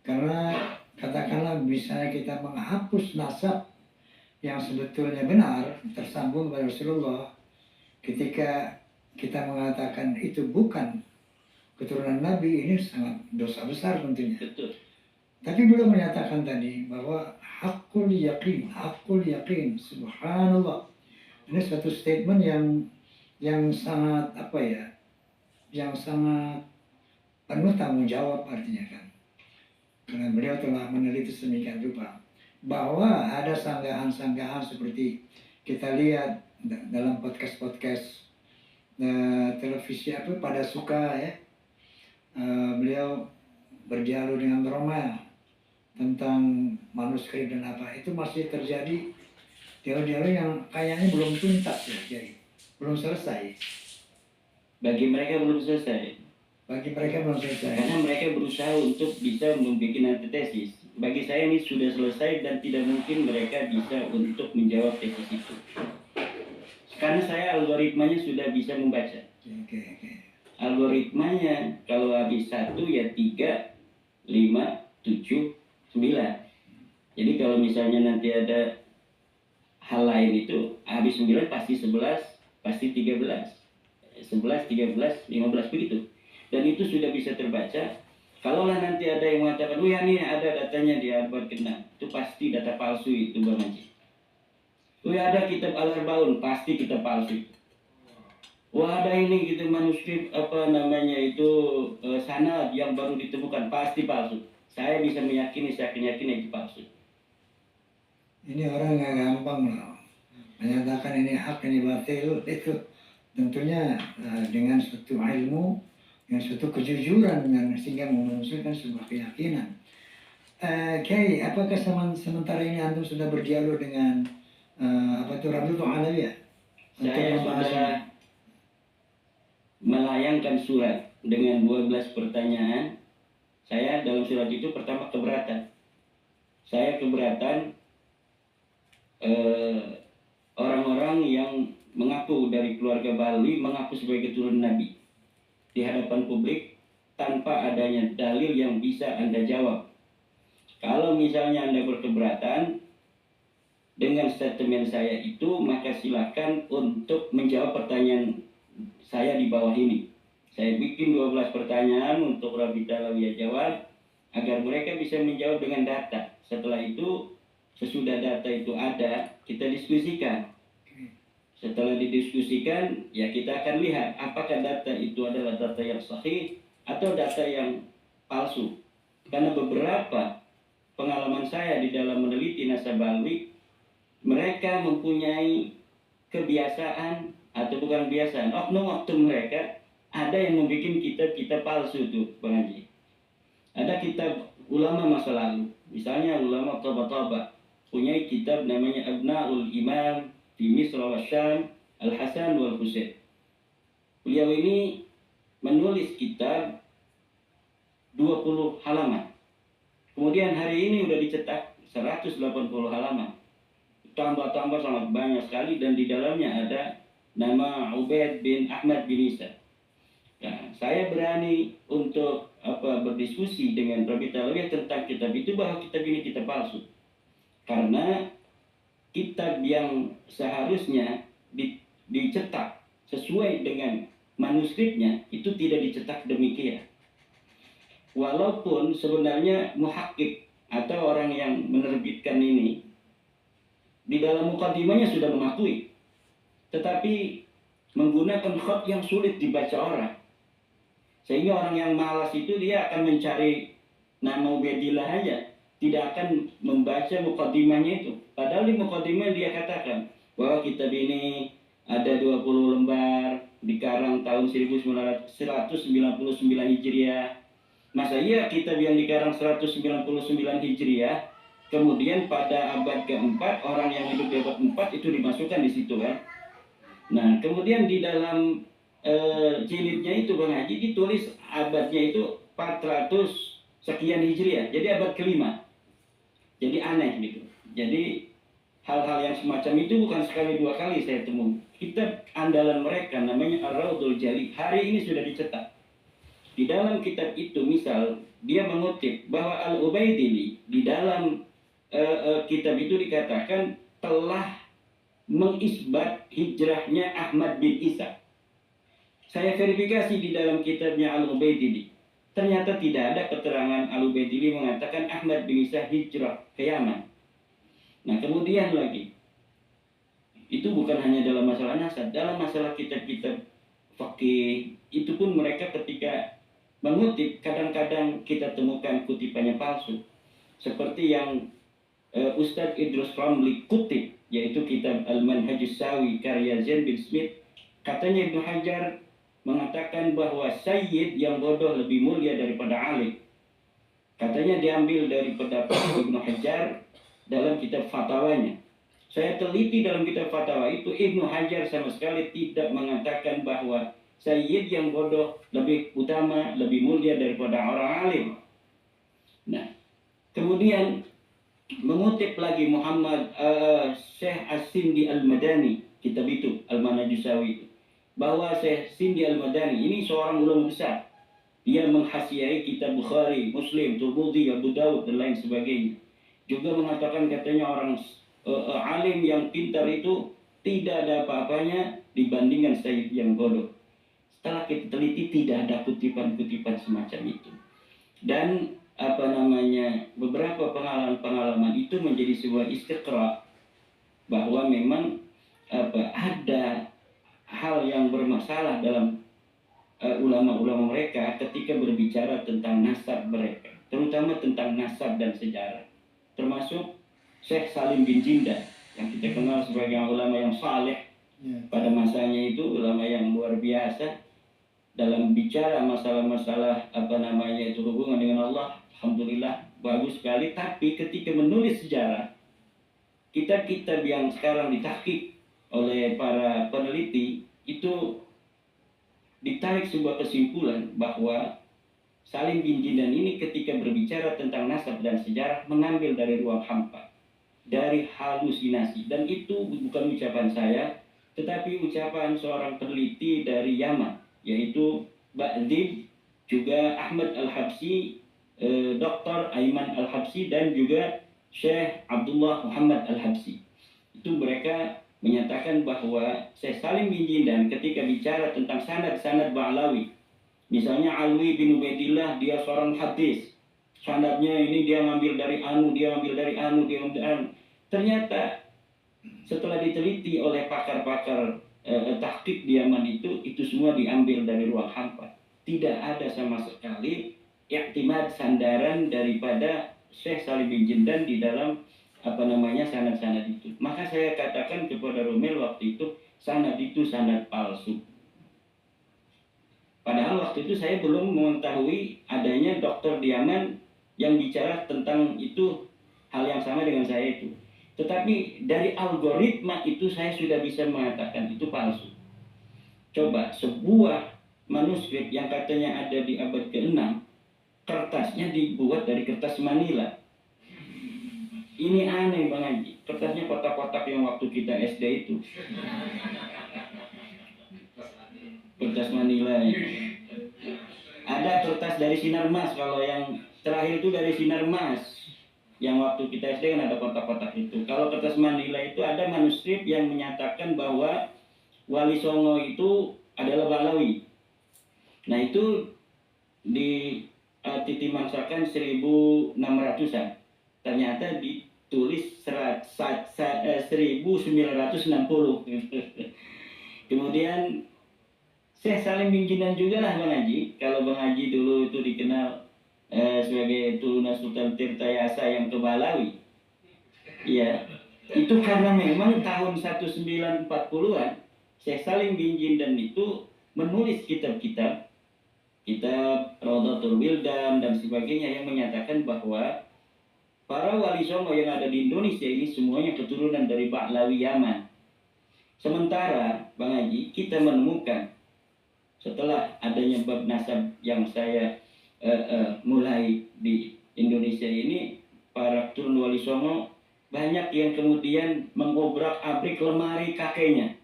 Karena katakanlah misalnya kita menghapus nasab yang sebetulnya benar, tersambung pada Rasulullah, ketika kita mengatakan itu bukan keturunan Nabi, ini sangat dosa besar tentunya. Betul. Tapi beliau menyatakan tadi bahwa hakul yakin, subhanallah. Ini suatu statement yang sangat yang sangat penuh tanggung jawab artinya kan. Karena beliau telah meneliti sedemikian rupa bahwa ada sanggahan-sanggahan seperti kita lihat dalam podcast televisi pada suka ya. Beliau berdialog dengan Roma tentang manuskrip dan itu masih terjadi dialog-dialog yang kayaknya belum tuntas ya, jadi belum selesai. Bagi mereka belum selesai. Karena mereka berusaha untuk bisa membuat antitesis. Bagi saya ini sudah selesai dan tidak mungkin mereka bisa untuk menjawab tesis itu. Karena saya algoritmanya sudah bisa membaca. Okay. Algoritmanya kalau habis 1 ya 3, 5, 7, 9. Jadi kalau misalnya nanti ada hal lain itu habis 9 pasti 11, pasti 13. 11, 13, 15 begitu. Dan itu sudah bisa terbaca. Kalaulah nanti ada yang mengatakan, ya ini ada datanya di abad ke-6, itu pasti data palsu itu Bang Haji. Wah, ada kitab Al-Arbaun, pasti kitab palsu. Wah, ada ini gitu manuskrip apa namanya itu sanad yang baru ditemukan, pasti palsu. Saya bisa meyakini, saya yakin itu palsu. Ini orang nggak gampang loh menyatakan ini hak, ini batil. Itu tentunya dengan suatu ilmu, dengan suatu kejujuran, yang sehingga memunculkan sebuah keyakinan. Kiai, apakah sementara ini antum sudah berdialog dengan apa itu Rabiul Alawi ya? Untuk Saya membahas sudah ini? melayangkan surat dengan 12 pertanyaan. Saya dalam surat itu pertama keberatan. Saya keberatan orang-orang yang mengaku dari keluarga Bali, mengaku sebagai keturunan Nabi di hadapan publik tanpa adanya dalil yang bisa Anda jawab. Kalau misalnya Anda berkeberatan dengan statement saya itu, maka silakan untuk menjawab pertanyaan saya di bawah ini. Saya bikin 12 pertanyaan untuk Rabi Talawiyah jawab, agar mereka bisa menjawab dengan data. Setelah itu, sesudah data itu ada, kita diskusikan. Setelah didiskusikan, ya kita akan lihat apakah data itu adalah data yang sahih atau data yang palsu. Karena beberapa pengalaman saya di dalam meneliti nasabah, mereka mempunyai kebiasaan atau bukan kebiasaan, oknum-oknum mereka ada yang membuat kitab-kitab palsu tuh, Bang Haji. Ada kitab ulama masa lalu, misalnya ulama Taba-Taba, punya kitab namanya Abnaul Imam di Misr wa Syam, Al-Hasan wal Husain. Beliau ini menulis kitab 20 halaman. Kemudian hari ini udah dicetak 180 halaman. Tambah-tambah sangat banyak sekali, dan di dalamnya ada nama Ubaid bin Ahmad bin Isa. Nah, saya berani untuk berdiskusi dengan Rabi Talawiyah tentang kitab itu, bahwa kitab ini kitab palsu. Karena kitab yang seharusnya dicetak sesuai dengan manuskripnya itu tidak dicetak demikian. Walaupun sebenarnya muhakkik atau orang yang menerbitkan ini di dalam mukadimahnya sudah mengakui, tetapi menggunakan khat yang sulit dibaca orang, sehingga orang yang malas itu dia akan mencari nama Ubaidillah aja, tidak akan membaca mukadimahnya itu. Padahal di mukadimah dia katakan bahwa kitab ini ada 20 lembar, dikarang tahun 1999 Hijriah. Masa iya kitab yang dikarang 199 Hijriah kemudian pada abad keempat, orang yang hidup di abad 4 itu dimasukkan di situ kan. Nah, kemudian di dalam jilidnya itu Bang Haji ditulis abadnya itu 400 sekian Hijriah. Jadi abad kelima. Jadi aneh gitu. Jadi hal-hal yang semacam itu bukan sekali dua kali saya temui. Kitab andalan mereka namanya Ar-Raudul Jalil. Hari ini sudah dicetak. Di dalam kitab itu misal dia mengutip bahwa Al-Ubaidili di dalam kitab itu dikatakan telah mengisbat hijrahnya Ahmad bin Isa. Saya verifikasi di dalam kitabnya Al-Ubaidili. Ternyata tidak ada keterangan Al-Ubaidili mengatakan Ahmad bin Isa hijrah ke Yaman. Nah, kemudian lagi, itu bukan hanya dalam masalah nasab, dalam masalah kitab-kitab fikih itu pun mereka ketika mengutip kadang-kadang kita temukan kutipannya palsu. Seperti yang Ustadz Idrus Ramli kutip, yaitu kitab Al-Manhajus Sawi karya Zain bin Smith. Katanya Ibnu Hajar mengatakan bahwa sayyid yang bodoh lebih mulia daripada alim. Katanya diambil dari pendapat Ibnu Hajar dalam kitab fatwanya. Saya teliti dalam kitab fatwa itu, Ibnu Hajar sama sekali tidak mengatakan bahwa sayyid yang bodoh lebih utama, lebih mulia daripada orang alim. Nah, kemudian mengutip lagi Muhammad Syekh As-Sindi Al-Madani, kitab itu Al-Manhajus Sawi, bahwa Syekh Sindi Al-Madani ini seorang ulama besar. Dia menghasiai kitab Bukhari, Muslim, Tirmidzi, Abu Dawud dan lain sebagainya. Juga mengatakan katanya orang alim yang pintar itu tidak ada apa-apanya dibandingkan sayyid yang bodoh. Setelah kita teliti tidak ada kutipan-kutipan semacam itu. Dan beberapa pengalaman-pengalaman itu menjadi sebuah istiqra bahwa memang ada hal yang bermasalah dalam ulama-ulama mereka ketika berbicara tentang nasab mereka, terutama tentang nasab dan sejarah. Termasuk Syekh Salim bin Jindan yang kita kenal sebagai ulama yang saleh pada masanya, itu ulama yang luar biasa dalam bicara masalah-masalah itu hubungan dengan Allah. Alhamdulillah bagus sekali. Tapi ketika menulis sejarah, kitab-kitab yang sekarang ditahqiq oleh para peneliti itu ditarik sebuah kesimpulan bahwa Salim bin Jindan ini ketika berbicara tentang nasab dan sejarah mengambil dari ruang hampa, dari halusinasi. Dan itu bukan ucapan saya, tetapi ucapan seorang peneliti dari Yaman, yaitu Ba'dib, juga Ahmad Al-Habsi, Dr. Aiman Al-Habsi, dan juga Syekh Abdullah Muhammad Al-Habsi. Itu mereka menyatakan bahwa Syekh Salim bin Jindan ketika bicara tentang sanad-sanad Ba'lawi, misalnya Alwi bin Ubaidillah, dia seorang hadis, sanadnya ini dia ngambil dari anu, dia ngambil dari anu, dia ngambil dari anu. Ternyata setelah diteliti oleh pakar-pakar tahqiq di Yaman itu semua diambil dari ruang hampa. Tidak ada sama sekali iktimad, sandaran daripada Syekh Salim bin Jindan di dalam sanad-sanad itu. Maka saya katakan kepada Romel waktu itu, sanad itu sanad palsu. Padahal waktu itu saya belum mengetahui adanya dokter di Yaman yang bicara tentang itu, hal yang sama dengan saya itu. Tetapi dari algoritma itu saya sudah bisa mengatakan itu palsu. Coba sebuah manuskrip yang katanya ada di abad ke-6, kertasnya dibuat dari kertas Manila. Ini aneh Bang Haji, kertasnya kotak-kotak yang waktu kita SD itu. Kertas Manila ya. Ada kertas dari Sinar Mas, kalau yang terakhir itu dari Sinar Mas. Yang waktu kita SD kan ada kotak-kotak itu. Kalau kertas Manila itu ada manuskrip yang menyatakan bahwa Wali Songo itu adalah Ba'lawi. Nah itu di Titi Mangsakan 1600-an. Ternyata ditulis 1960. Kemudian Syekh Salim bin Jindan juga lah Bang Haji. Kalau Bang Haji dulu itu dikenal sebagai turunan Sultan Tirtayasa yang ke Balawi. Ya, itu karena memang tahun 1940-an Syekh Salim bin Jindan itu menulis kitab-kitab, kitab Rawdatul Wildan dan sebagainya yang menyatakan bahwa para wali songo yang ada di Indonesia ini semuanya keturunan dari Ba'lawi Yaman. Sementara Bang Haji, kita menemukan setelah adanya bab nasab yang saya mulai di Indonesia ini, para turun wali songo banyak yang kemudian mengobrak-abrik lemari kakeknya.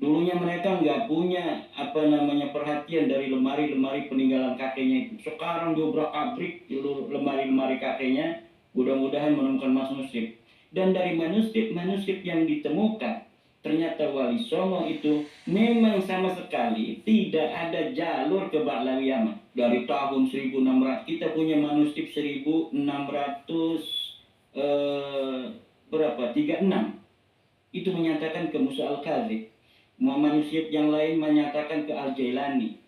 Dulunya mereka nggak punya perhatian dari lemari-lemari peninggalan kakeknya itu. Sekarang diobrak-abrik lemari-lemari kakeknya, mudah-mudahan menemukan manuskrip. Dan dari manuskrip yang ditemukan, ternyata Wali Songo itu memang sama sekali tidak ada jalur ke Ba'lawi Yaman. Dari tahun 1600 kita punya manuskrip 36 itu menyatakan ke Musa Al-Kadzib. Manuskrip yang lain menyatakan ke Al-Jailani.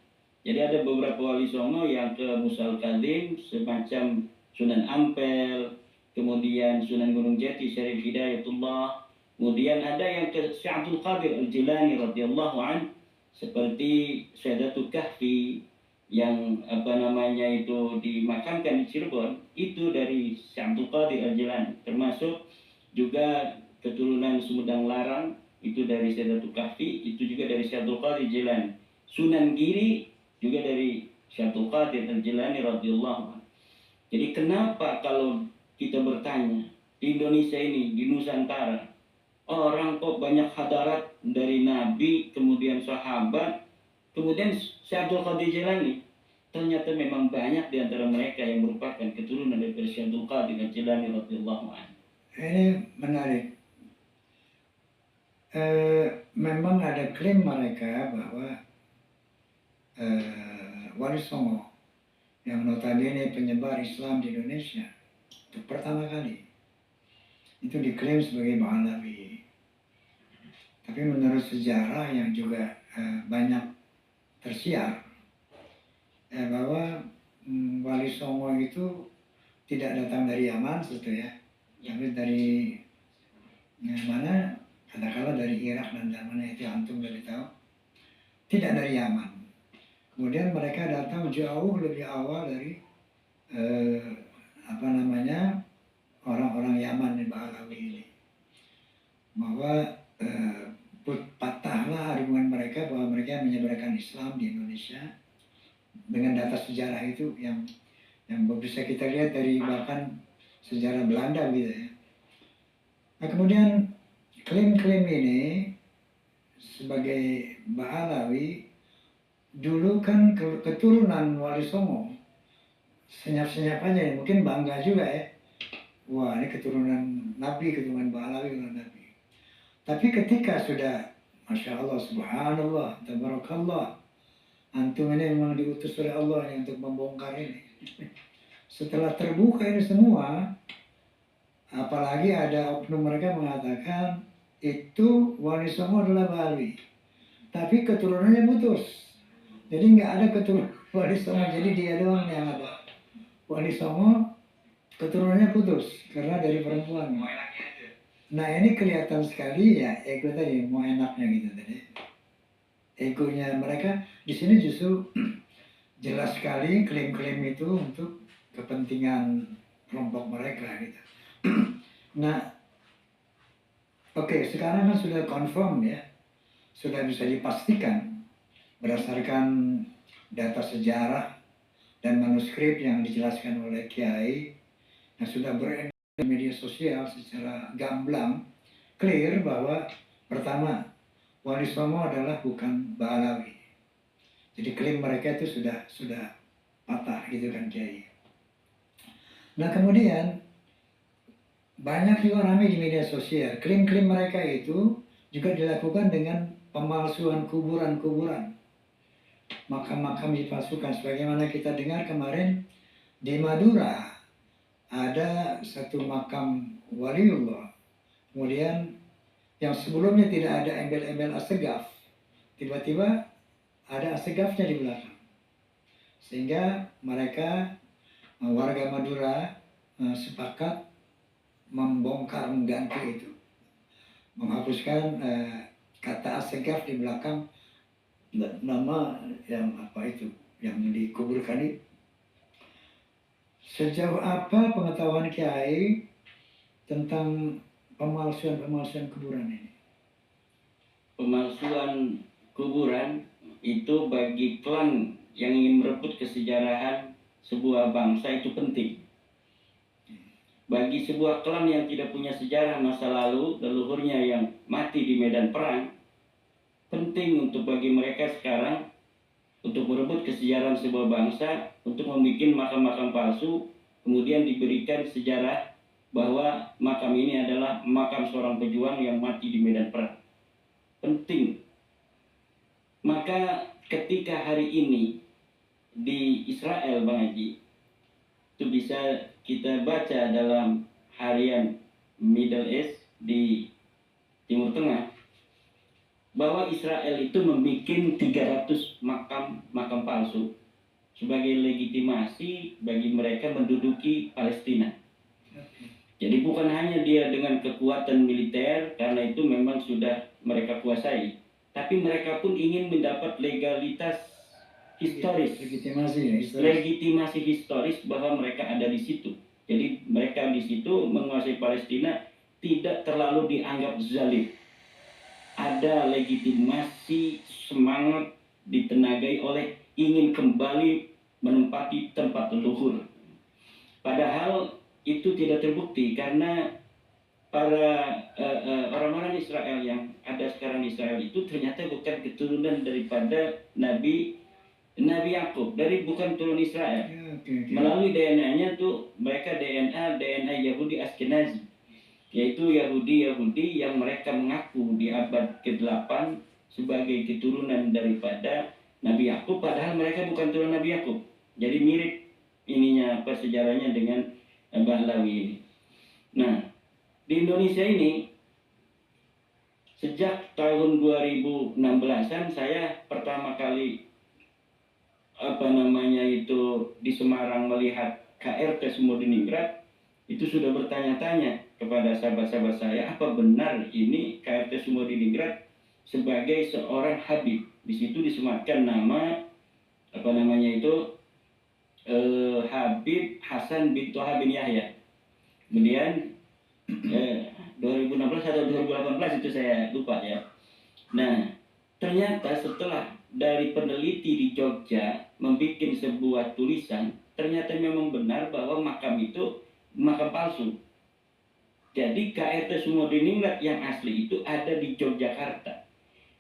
Jadi ada beberapa Wali Songo yang ke Musa Al-Kadzib, semacam Sunan Ampel, kemudian Sunan Gunung Jati Syarif Hidayatullah. Kemudian ada yang ke Syekh Abdul Qadir Al-Jilani radhiyallahu an, seperti Sayyidatul Kahfi yang itu dimakamkan di Cirebon, itu dari Syekh Abdul Qadir Al-Jilani. Termasuk juga keturunan Sumedang Larang, itu dari Sayyidatul Kahfi, itu juga dari Syekh Abdul Qadir Al-Jilani. Sunan Giri juga dari Syekh Abdul Qadir Al-Jilani radhiyallahu an. Jadi kenapa kalau kita bertanya di Indonesia ini, di Nusantara, orang kok banyak hadarat dari Nabi, kemudian sahabat, kemudian Syekh Abdul Qadir Jilani. Ternyata memang banyak di antara mereka yang merupakan keturunan dari Syekh Abdul Qadir Jilani radhiyallahu anhu. Ini menarik. Memang ada klaim mereka bahwa Wali Songo yang notabene penyebar Islam di Indonesia itu pertama kali itu diklaim sebagai Baalawi. Tapi menurut sejarah yang juga banyak tersiar, bahwa Wali Songo itu tidak datang dari Yaman, ya, tapi dari mana, katakanlah dari Irak dan mana itu antum dari tahu, tidak dari Yaman. Kemudian mereka datang jauh lebih awal dari orang-orang Yaman di Baalawi ini, bahwa patahlah argumen mereka bahwa mereka menyebarkan Islam di Indonesia dengan data sejarah itu yang bisa kita lihat dari bahkan sejarah Belanda gitu ya. Nah, kemudian klaim-klaim ini sebagai Baalawi dulu kan keturunan Wali Songo senyap-senyap aja, mungkin bangga juga ya. Wah, ini keturunan Nabi, keturunan Baalawi, keturunan Nabi. Tapi ketika sudah, Masya Allah, Subhanallah, Tabarakallah, antum ini memang diutus oleh Allah untuk membongkar ini. Setelah terbuka ini semua, apalagi ada oknum mereka mengatakan itu Wali Songo adalah Baalawi, tapi keturunannya putus. Jadi nggak ada keturunan Wali Songo, jadi dia doang yang ada. Wali Songo keturunannya putus karena dari perempuan. Nah, ini kelihatan sekali ya ego tadi, mau enaknya gitu tadi. Egonya mereka di sini justru jelas sekali klaim-klaim itu untuk kepentingan kelompok mereka gitu. Nah, oke, sekarang kan sudah confirm ya, sudah bisa dipastikan berdasarkan data sejarah dan manuskrip yang dijelaskan oleh Kiai yang sudah beredar di media sosial secara gamblang, clear bahwa pertama, Wali Songo adalah bukan Baalawi. Jadi klaim mereka itu sudah patah gitu kan Kiai. Nah, kemudian banyak juga ramai di media sosial, klaim-klaim mereka itu juga dilakukan dengan pemalsuan kuburan-kuburan. Makam-makam dipalsukan, sebagaimana kita dengar kemarin di Madura ada satu makam waliullah, kemudian yang sebelumnya tidak ada embel-embel asegaf, tiba-tiba ada asegafnya di belakang, sehingga mereka warga Madura sepakat membongkar, mengganti itu, menghapuskan kata asegaf di belakang nama yang itu yang dikuburkan itu. Sejauh apa pengetahuan Kiai tentang pemalsuan kuburan ini? Pemalsuan kuburan itu bagi klan yang ingin merebut kesejarahan sebuah bangsa itu penting. Bagi sebuah klan yang tidak punya sejarah masa lalu, leluhurnya yang mati di medan perang, penting untuk bagi mereka sekarang untuk merebut kesejarahan sebuah bangsa, untuk membuat makam-makam palsu, kemudian diberikan sejarah bahwa makam ini adalah makam seorang pejuang yang mati di medan perang. Penting. Maka ketika hari ini di Israel, Bang Haji, itu bisa kita baca dalam harian Middle East di Timur Tengah, bahwa Israel itu membuat 300 makam palsu sebagai legitimasi bagi mereka menduduki Palestina. Jadi bukan hanya dia dengan kekuatan militer, karena itu memang sudah mereka kuasai, tapi mereka pun ingin mendapat legalitas historis, legitimasi historis bahwa mereka ada di situ. Jadi mereka di situ menguasai Palestina tidak terlalu dianggap zalim. Ada legitimasi semangat ditenagai oleh ingin kembali menempati tempat leluhur. Padahal itu tidak terbukti karena para orang-orang Israel yang ada sekarang di Israel itu ternyata bukan keturunan daripada Nabi Yakub, bukan turun Israel. Melalui DNA-nya tuh mereka DNA Yahudi Askenazi, yaitu Yahudi yang mereka mengaku di abad ke-8 sebagai keturunan daripada Nabi Yakub, padahal mereka bukan turun Nabi Yakub. Jadi mirip ininya sejarahnya dengan Bahlawi ini. Nah, di Indonesia ini sejak tahun 2016-an saya pertama kali di Semarang melihat KRT Sumodiningrat, itu sudah bertanya-tanya kepada sahabat-sahabat saya, apa benar ini KRT Sumodiningrat sebagai seorang habib. Di situ disematkan nama Habib Hasan bin Toha bin Yahya. Kemudian 2016 atau 2018 itu saya lupa ya. Nah, ternyata setelah dari peneliti di Jogja membuat sebuah tulisan, ternyata memang benar bahwa makam itu makam palsu. Jadi KRT Sumodiningrat yang asli itu ada di Yogyakarta.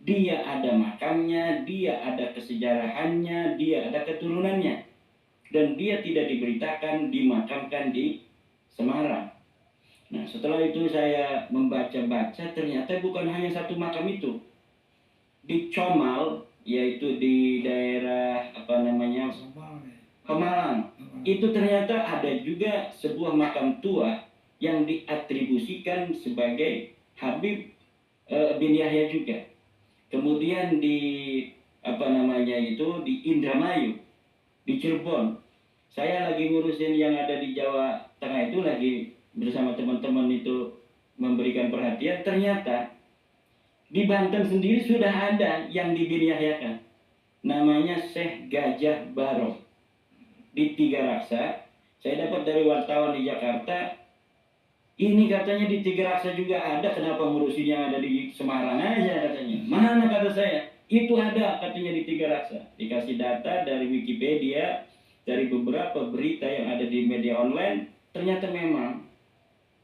Dia ada makamnya, dia ada kesejarahannya, dia ada keturunannya. Dan dia tidak diberitakan dimakamkan di Semarang. Nah, setelah itu saya membaca-baca, ternyata bukan hanya satu makam itu. Di Comal, yaitu di daerah Pemalang, itu ternyata ada juga sebuah makam tua yang diatribusikan sebagai Habib bin Yahya juga. Kemudian di di Indramayu, di Cirebon, saya lagi ngurusin yang ada di Jawa Tengah itu, lagi bersama teman-teman itu memberikan perhatian. Ternyata di Banten sendiri sudah ada yang dibinyahiakan, namanya Syekh Gajah Barong di Tiga Raksa. Saya dapat dari wartawan di Jakarta, ini katanya di Tiga Raksa juga ada, kenapa ngurusin yang ada di Semarang aja katanya. Mana kata saya, itu ada katanya di Tiga Raksa. Dikasih data dari Wikipedia, dari beberapa berita yang ada di media online, ternyata memang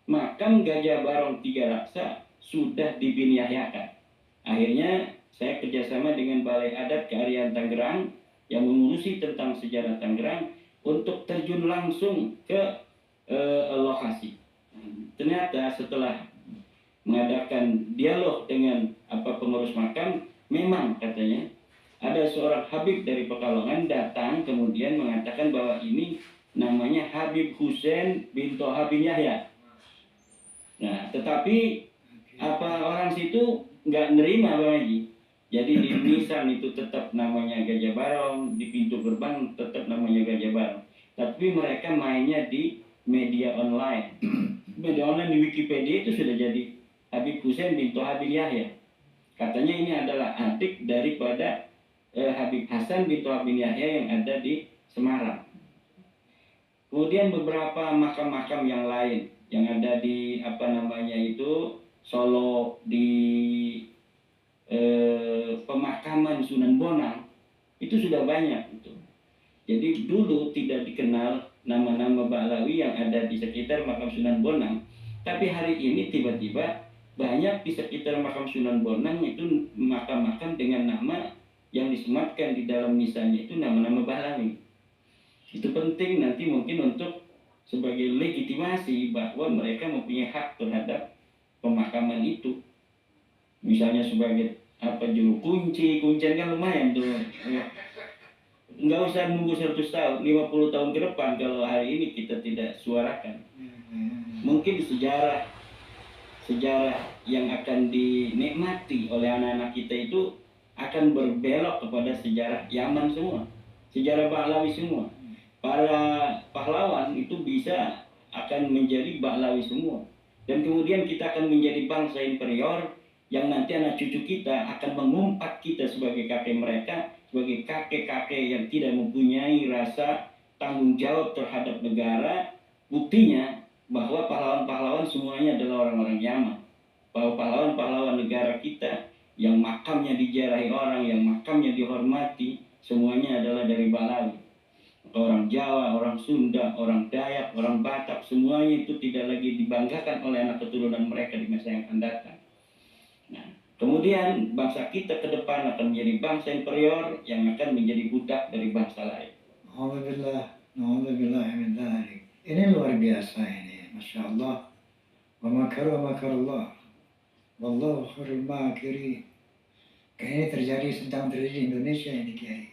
makam Gajah Barong Tiga Raksa sudah dibinyahiakan. Akhirnya saya kerjasama dengan Balai Adat Kearian Tangerang yang mengurusi tentang sejarah Tangerang untuk terjun langsung ke lokasi. Ternyata setelah mengadakan dialog dengan pengurus makam, memang katanya ada seorang Habib dari Pekalongan datang kemudian mengatakan bahwa ini namanya Habib Husain bin Toha bin Yahya. Nah, tetapi orang situ nggak nerima Bang Haji. Jadi di nisan itu tetap namanya Gajah Barong, di pintu gerbang tetap namanya Gajah Barong. Tapi mereka mainnya di media online. Media online di Wikipedia itu sudah jadi Habib Husain bin Toha bin Yahya. Katanya ini adalah adik daripada Habib Hasan bin Toha bin Yahya yang ada di Semarang. Kemudian beberapa makam-makam yang lain yang ada di Solo, di pemakaman Sunan Bonang itu sudah banyak gitu. Jadi dulu tidak dikenal nama-nama Ba'lawi yang ada di sekitar makam Sunan Bonang, tapi hari ini tiba-tiba banyak di sekitar makam Sunan Bonang itu makam-makam dengan nama yang disematkan di dalam nisannya itu nama-nama Ba'lawi. Itu penting nanti mungkin untuk sebagai legitimasi bahwa mereka mempunyai hak terhadap pemakaman itu. Misalnya sebagai juru kuncian kan lumayan tuh. Nggak usah nunggu 100 tahun, 50 tahun ke depan kalau hari ini kita tidak suarakan. Mungkin sejarah yang akan dinikmati oleh anak-anak kita itu akan berbelok kepada sejarah Yaman semua, sejarah Ba'lawi semua. Para pahlawan itu bisa akan menjadi Ba'lawi semua. Dan kemudian kita akan menjadi bangsa inferior yang nanti anak cucu kita akan mengumpat kita sebagai kakek mereka, sebagai kakek-kakek yang tidak mempunyai rasa tanggung jawab terhadap negara. Buktinya bahwa pahlawan-pahlawan semuanya adalah orang-orang Yaman. Bahwa pahlawan-pahlawan negara kita yang makamnya dijarahi orang, yang makamnya dihormati, semuanya adalah dari Ba'lawi. Orang Jawa, orang Sunda, orang Dayak, orang Batak, semuanya itu tidak lagi dibanggakan oleh anak keturunan mereka di masa yang akan datang. Nah, kemudian bangsa kita ke depan akan menjadi bangsa inferior yang akan menjadi budak dari bangsa lain. Alhamdulillah, ini luar biasa ini, Masya Allah. Wa makaru wa makarullah, wallahu khairul makirin. Kayaknya sedang terjadi di Indonesia ini Kiai.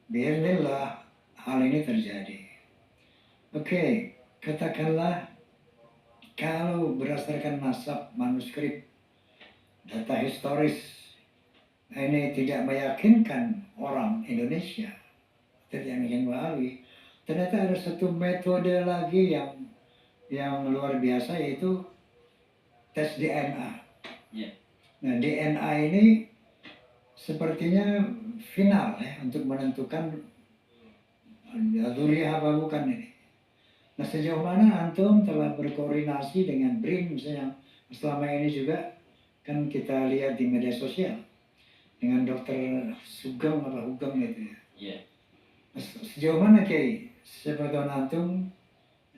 Biarlah hal ini terjadi. Oke, katakanlah kalau berdasarkan nasab manuskrip data historis ini tidak meyakinkan orang Indonesia, tidak ingin Bali, ternyata ada satu metode lagi yang luar biasa, yaitu tes DNA. Ya. Nah, DNA ini sepertinya final ya untuk menentukan dzurriyyah apa bukan ini. Nah, sejauh mana antum telah berkoordinasi dengan BRIN misalnya, selama ini juga kan kita lihat di media sosial dengan Dokter Sugeng apa Hugeng gitu ya. Ya. Nah, sejauh mana Kiai sepengetahuan antum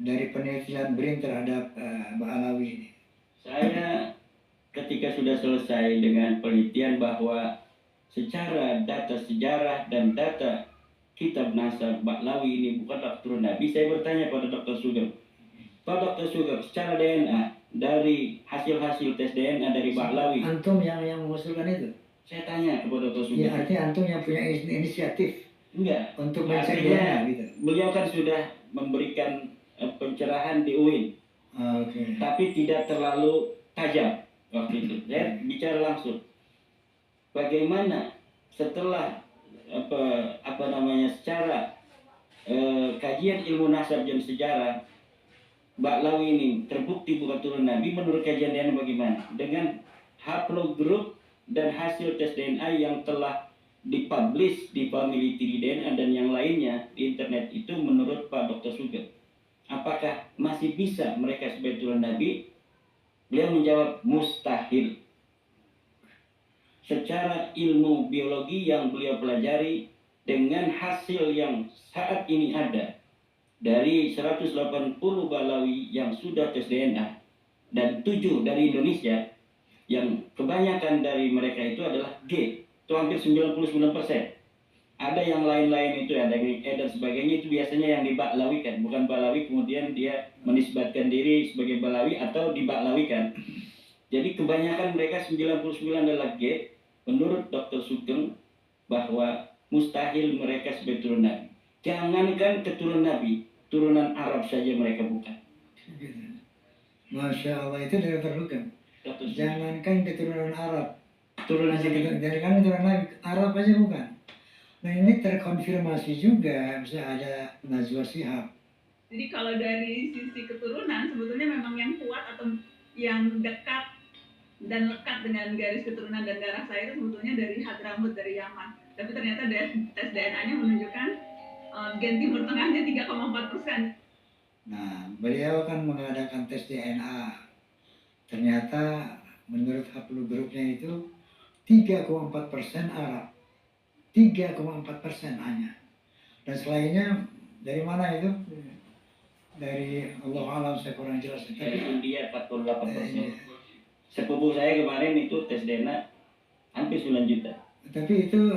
dari penelitian BRIN terhadap Mbak Alawi ini? Saya ketika sudah selesai dengan penelitian bahwa secara data sejarah dan data kitab nasab Baklawi ini bukanlah keturunan Nabi, saya bertanya pada Dr. Sugeng, Pak Dr. Sugeng, secara DNA dari hasil-hasil tes DNA dari Baklawi, Antum yang mengusulkan itu? saya tanya kepada Dr. Sugeng. Ya, artinya antum yang punya inisiatif Enggak. untuk mencari Artinya DNA gitu. beliau kan sudah memberikan pencerahan di UIN, Oke. tapi tidak terlalu tajam waktu itu. Saya bicara langsung. Bagaimana setelah apa namanya secara kajian ilmu nasab dan sejarah Baklawi ini terbukti bukan turun Nabi, menurut kajian DNA bagaimana dengan haplogroup dan hasil tes DNA yang telah dipublish di Family Tree DNA dan yang lainnya di internet itu, menurut Pak Dr. Sugeng, apakah masih bisa mereka sebagai turun Nabi? Beliau menjawab mustahil. Secara ilmu biologi yang beliau pelajari dengan hasil yang saat ini ada dari 180 Balawi yang sudah tes DNA dan 7 dari Indonesia, yang kebanyakan dari mereka itu adalah G, itu hampir 99%. Ada yang lain-lain itu ada yang E dan sebagainya, itu biasanya yang dibaklawikan, bukan Balawi kemudian dia menisbatkan diri sebagai Balawi atau dibaklawikan. Jadi kebanyakan mereka 99 adalah G. Menurut Dr. Sugeng bahwa mustahil mereka sebagai turunan Nabi. Jangankan keturunan Nabi, turunan Arab saja mereka bukan. Masya Allah, itu dari Dr. Sugeng. Jangankan keturunan Arab, Turunan jangan keturunan Arab aja bukan. Nah, ini terkonfirmasi juga, misalnya ada Najwa Shihab. Jadi kalau dari sisi keturunan sebetulnya memang yang kuat atau yang dekat dan lekat dengan garis keturunan dan darah saya itu sebetulnya dari Hadramut, dari Yaman. Tapi ternyata tes DNA-nya menunjukkan gen Timur Tengahnya 3,4%. Nah, beliau kan mengadakan tes DNA. Ternyata menurut haplogrupnya itu 3,4% Arab. 3,4% hanya. Dan selainnya dari mana itu? Dari Allah alam, saya kurang jelas. Dari India 48%. Sepupu saya kemarin itu tes DNA hampir 9 juta. Tapi itu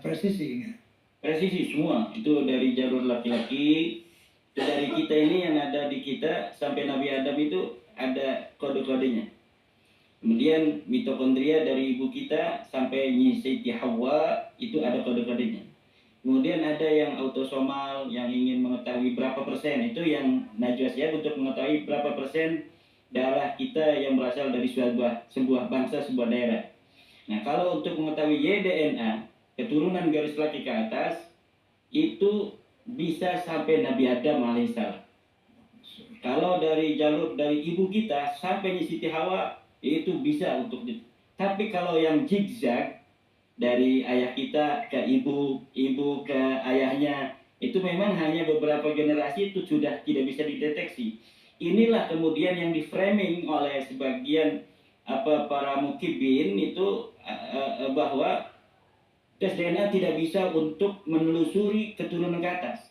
presisi enggak? Presisi semua, itu dari jalur laki-laki, itu dari kita ini yang ada di kita sampai Nabi Adam itu ada kode-kodenya. Kemudian mitokondria dari ibu kita sampai Siti Hawa itu ada kode-kodenya. Kemudian ada yang autosomal yang ingin mengetahui berapa persen, itu yang Najwa Shihab untuk mengetahui berapa persen darah kita yang berasal dari sebuah bangsa, sebuah daerah. Nah, kalau untuk mengetahui YDNA, keturunan garis laki ke atas, itu bisa sampai Nabi Adam alaihissalam. Kalau dari jalur dari ibu kita sampai Siti Hawa, itu bisa untuk tapi kalau yang zigzag dari ayah kita ke ibu, ibu ke ayahnya, itu memang hanya beberapa generasi itu sudah tidak bisa dideteksi. Inilah kemudian yang diframing oleh sebagian para mukibin itu bahwa tes DNA tidak bisa untuk menelusuri keturunan ke atas.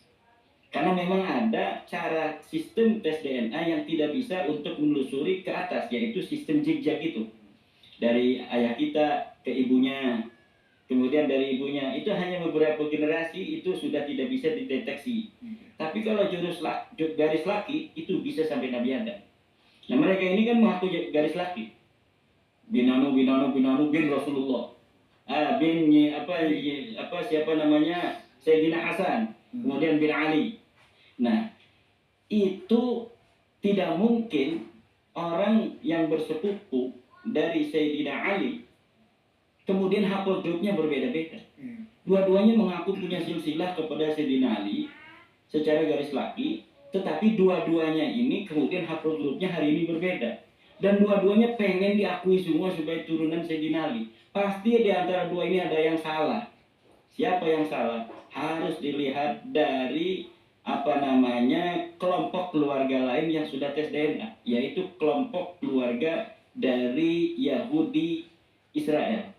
Karena memang ada cara sistem tes DNA yang tidak bisa untuk menelusuri ke atas, yaitu sistem zigzag itu. Dari ayah kita ke ibunya, kemudian dari ibunya, itu hanya beberapa generasi itu sudah tidak bisa dideteksi. Tapi kalau garis laki itu bisa sampai Nabi Adam. Nah, mereka ini kan mengaku garis laki. Binanu bin Rasulullah. Siapa namanya? Sayyidina Hasan, kemudian bin Ali. Nah, itu tidak mungkin orang yang bersepupu dari Sayyidina Ali, kemudian haplogrup-nya berbeda-beda. Dua-duanya mengaku punya silsilah kepada Sayyidina Ali secara garis laki, tetapi dua-duanya ini kemudian haplogrup-nya hari ini berbeda. Dan dua-duanya pengen diakui semua sebagai turunan Sayyidina Ali. Pasti di antara dua ini ada yang salah. Siapa yang salah? Harus dilihat dari kelompok keluarga lain yang sudah tes DNA, yaitu kelompok keluarga dari Yahudi Israel,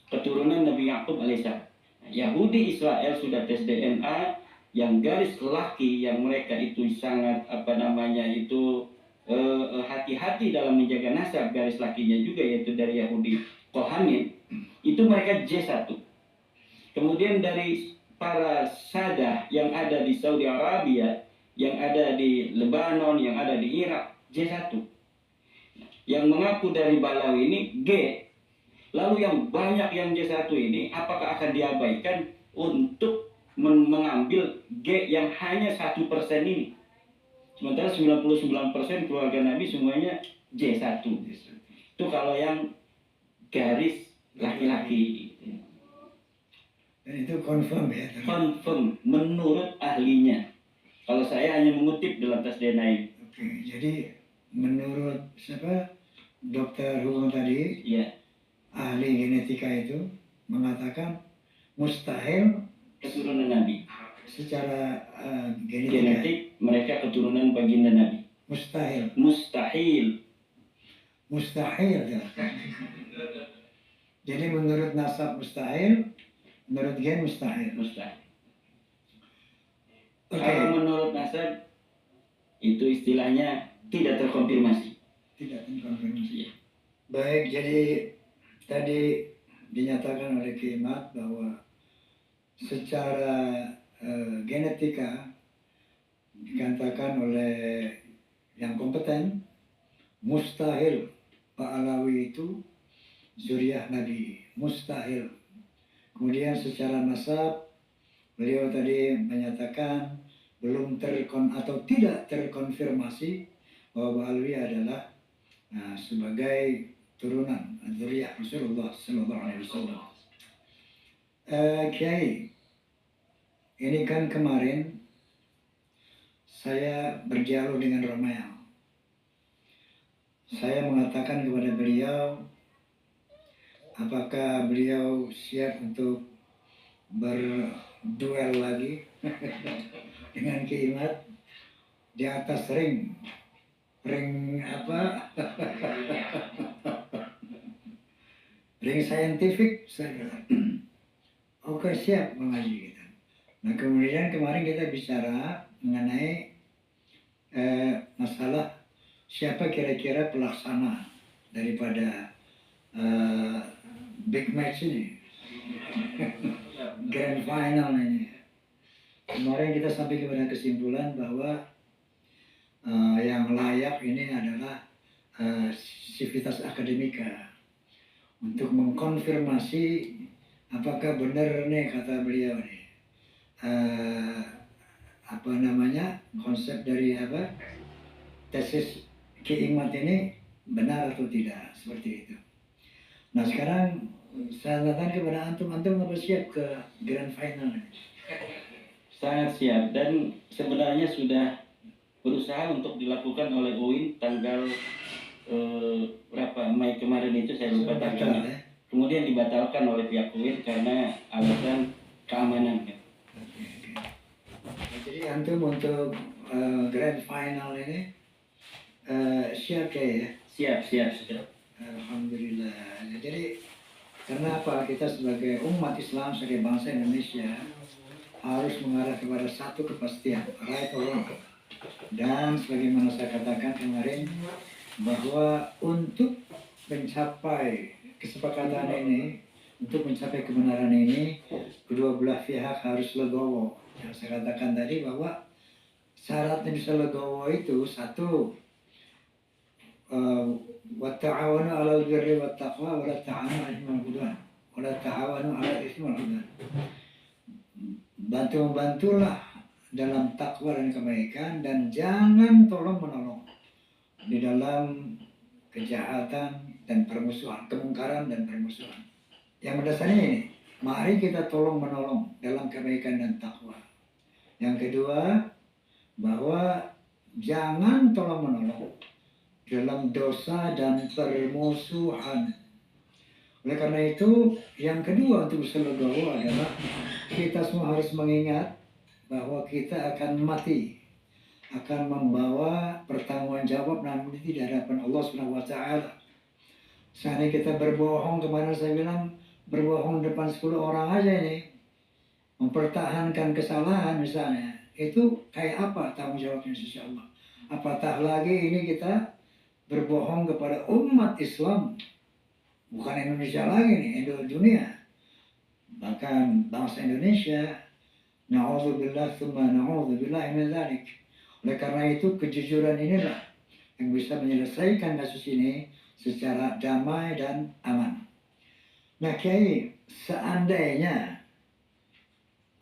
keturunan Nabi Yakub alaihissalam. Yahudi Israel sudah tes DNA, yang garis laki yang mereka itu sangat hati-hati dalam menjaga nasab garis lakinya juga, yaitu dari Yahudi Kohanim, itu mereka J1. Kemudian dari para Sadah yang ada di Saudi Arabia, yang ada di Lebanon, yang ada di Irak, J1. Yang mengaku dari Balawi ini G. Lalu yang banyak yang J1 ini apakah akan diabaikan untuk mengambil G yang hanya 1% ini? Sementara 99% keluarga Nabi semuanya J1. Itu kalau yang garis laki-laki. Dan itu confirm ya? Confirm menurut ahlinya. Kalau saya hanya mengutip dalam tes DNA ini. Oke, jadi menurut siapa? Dokter Hugo tadi, Ya, ahli genetika itu mengatakan mustahil keturunan Nabi. secara genetika. Genetik mereka keturunan baginda Nabi. Mustahil. Mustahil. Mustahil ya. Jadi menurut nasab mustahil, menurut gen mustahil. Mustahil. Oke. Kalau menurut nasab itu istilahnya tidak terkonfirmasi. Tidak terkonfirmasi. Iya. Baik, jadi tadi dinyatakan oleh Kimat bahwa secara genetika dikatakan oleh yang kompeten mustahil Pak Alawi itu zuriyah Nabi, mustahil. Kemudian secara nasab beliau tadi menyatakan belum tidak terkonfirmasi bahwa Pak Alawi adalah sebagai turunan zuriyah Rasulullah Sallallahu Alaihi Wasallam. Kiai, ini kan kemarin saya berdialog dengan Romael. Saya mengatakan kepada beliau, apakah beliau siap untuk berduel lagi dengan Kimat di atas ring apa? Ring saintifik, saya bilang. Oke, siap mengaji kita. Nah, kemudian kemarin kita bicara mengenai masalah siapa kira-kira pelaksana daripada big match ini, grand final ini. Kemarin kita sampai kepada kesimpulan bahwa yang layak ini adalah Civitas Akademika untuk mengkonfirmasi apakah benar nih kata beliau nih konsep dari tesis Ki Imat ini benar atau tidak, seperti itu. Nah, sekarang saya katakan kepada antum apa siap ke grand final ini? Sangat siap, dan sebenarnya sudah berusaha untuk dilakukan oleh UIN tanggal Mei kemarin itu, saya lupa tanggalnya. Ya? Kemudian dibatalkan oleh pihak UIN karena alasan keamanan. Jadi antum untuk grand final ini siap ya? Siap. Alhamdulillah. Jadi karena apa? Kita sebagai umat Islam, sebagai bangsa Indonesia harus mengarah kepada satu kepastian, right or wrong. Dan sebagaimana saya katakan kemarin, bahwa untuk mencapai kesepakatan ini, untuk mencapai kebenaran ini, kedua belah pihak harus legowo. Yang saya katakan tadi bahwa syaratnya bisa legowo itu satu, wa ta'awanu 'alal birri wat taqwa wa la ta'awanu 'alal itsmi wal 'udwan. Bantu-bantulah dalam takwa dan kebaikan, dan jangan tolong menolong di dalam kejahatan dan permusuhan, kemungkaran dan permusuhan. Yang mendasarnya ini, mari kita tolong menolong dalam kebaikan dan takwa. Yang kedua, bahwa jangan tolong menolong dalam dosa dan permusuhan. Oleh karena itu, yang kedua untuk bisa legowo adalah kita semua harus mengingat bahwa kita akan mati, akan membawa pertanggung jawab nanti di hadapan Allah Subhanahu wa taala. Seandainya kita berbohong, kemarin saya bilang berbohong depan 10 orang aja ini, mempertahankan kesalahan misalnya, itu kayak apa tanggung jawabnya insya Allah. Apatah lagi ini kita berbohong kepada umat Islam, bukan Indonesia lagi nih, dunia. Bahkan bangsa Indonesia, na'udzubillah tsumma na'udzubillah min dzalik. Oleh karena itu kejujuran inilah yang bisa menyelesaikan kasus ini secara damai dan aman. Nah Kiai, seandainya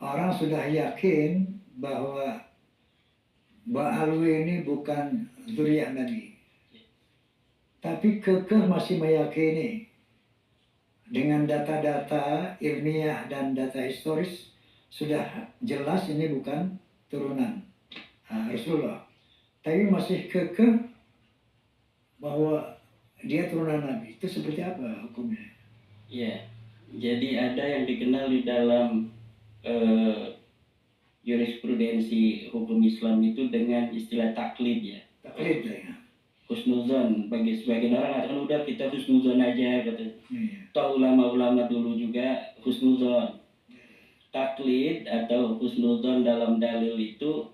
orang sudah yakin bahwa Mbak Alwi ini bukan zuriat Nabi, tapi kekeh masih meyakini dengan data-data ilmiah dan data historis sudah jelas ini bukan turunan Rasulullah, tapi masih kekeh bahwa dia turunan Nabi, itu seperti apa hukumnya? Ya, jadi ada yang dikenal di dalam jurisprudensi hukum Islam itu dengan istilah taklid ya. Taklid ya. Husnuzon, bagi sebagian orang mengatakan udah kita husnuzon aja kata. Toh ulama-ulama dulu juga husnuzon. Taklid atau husnuzon dalam dalil itu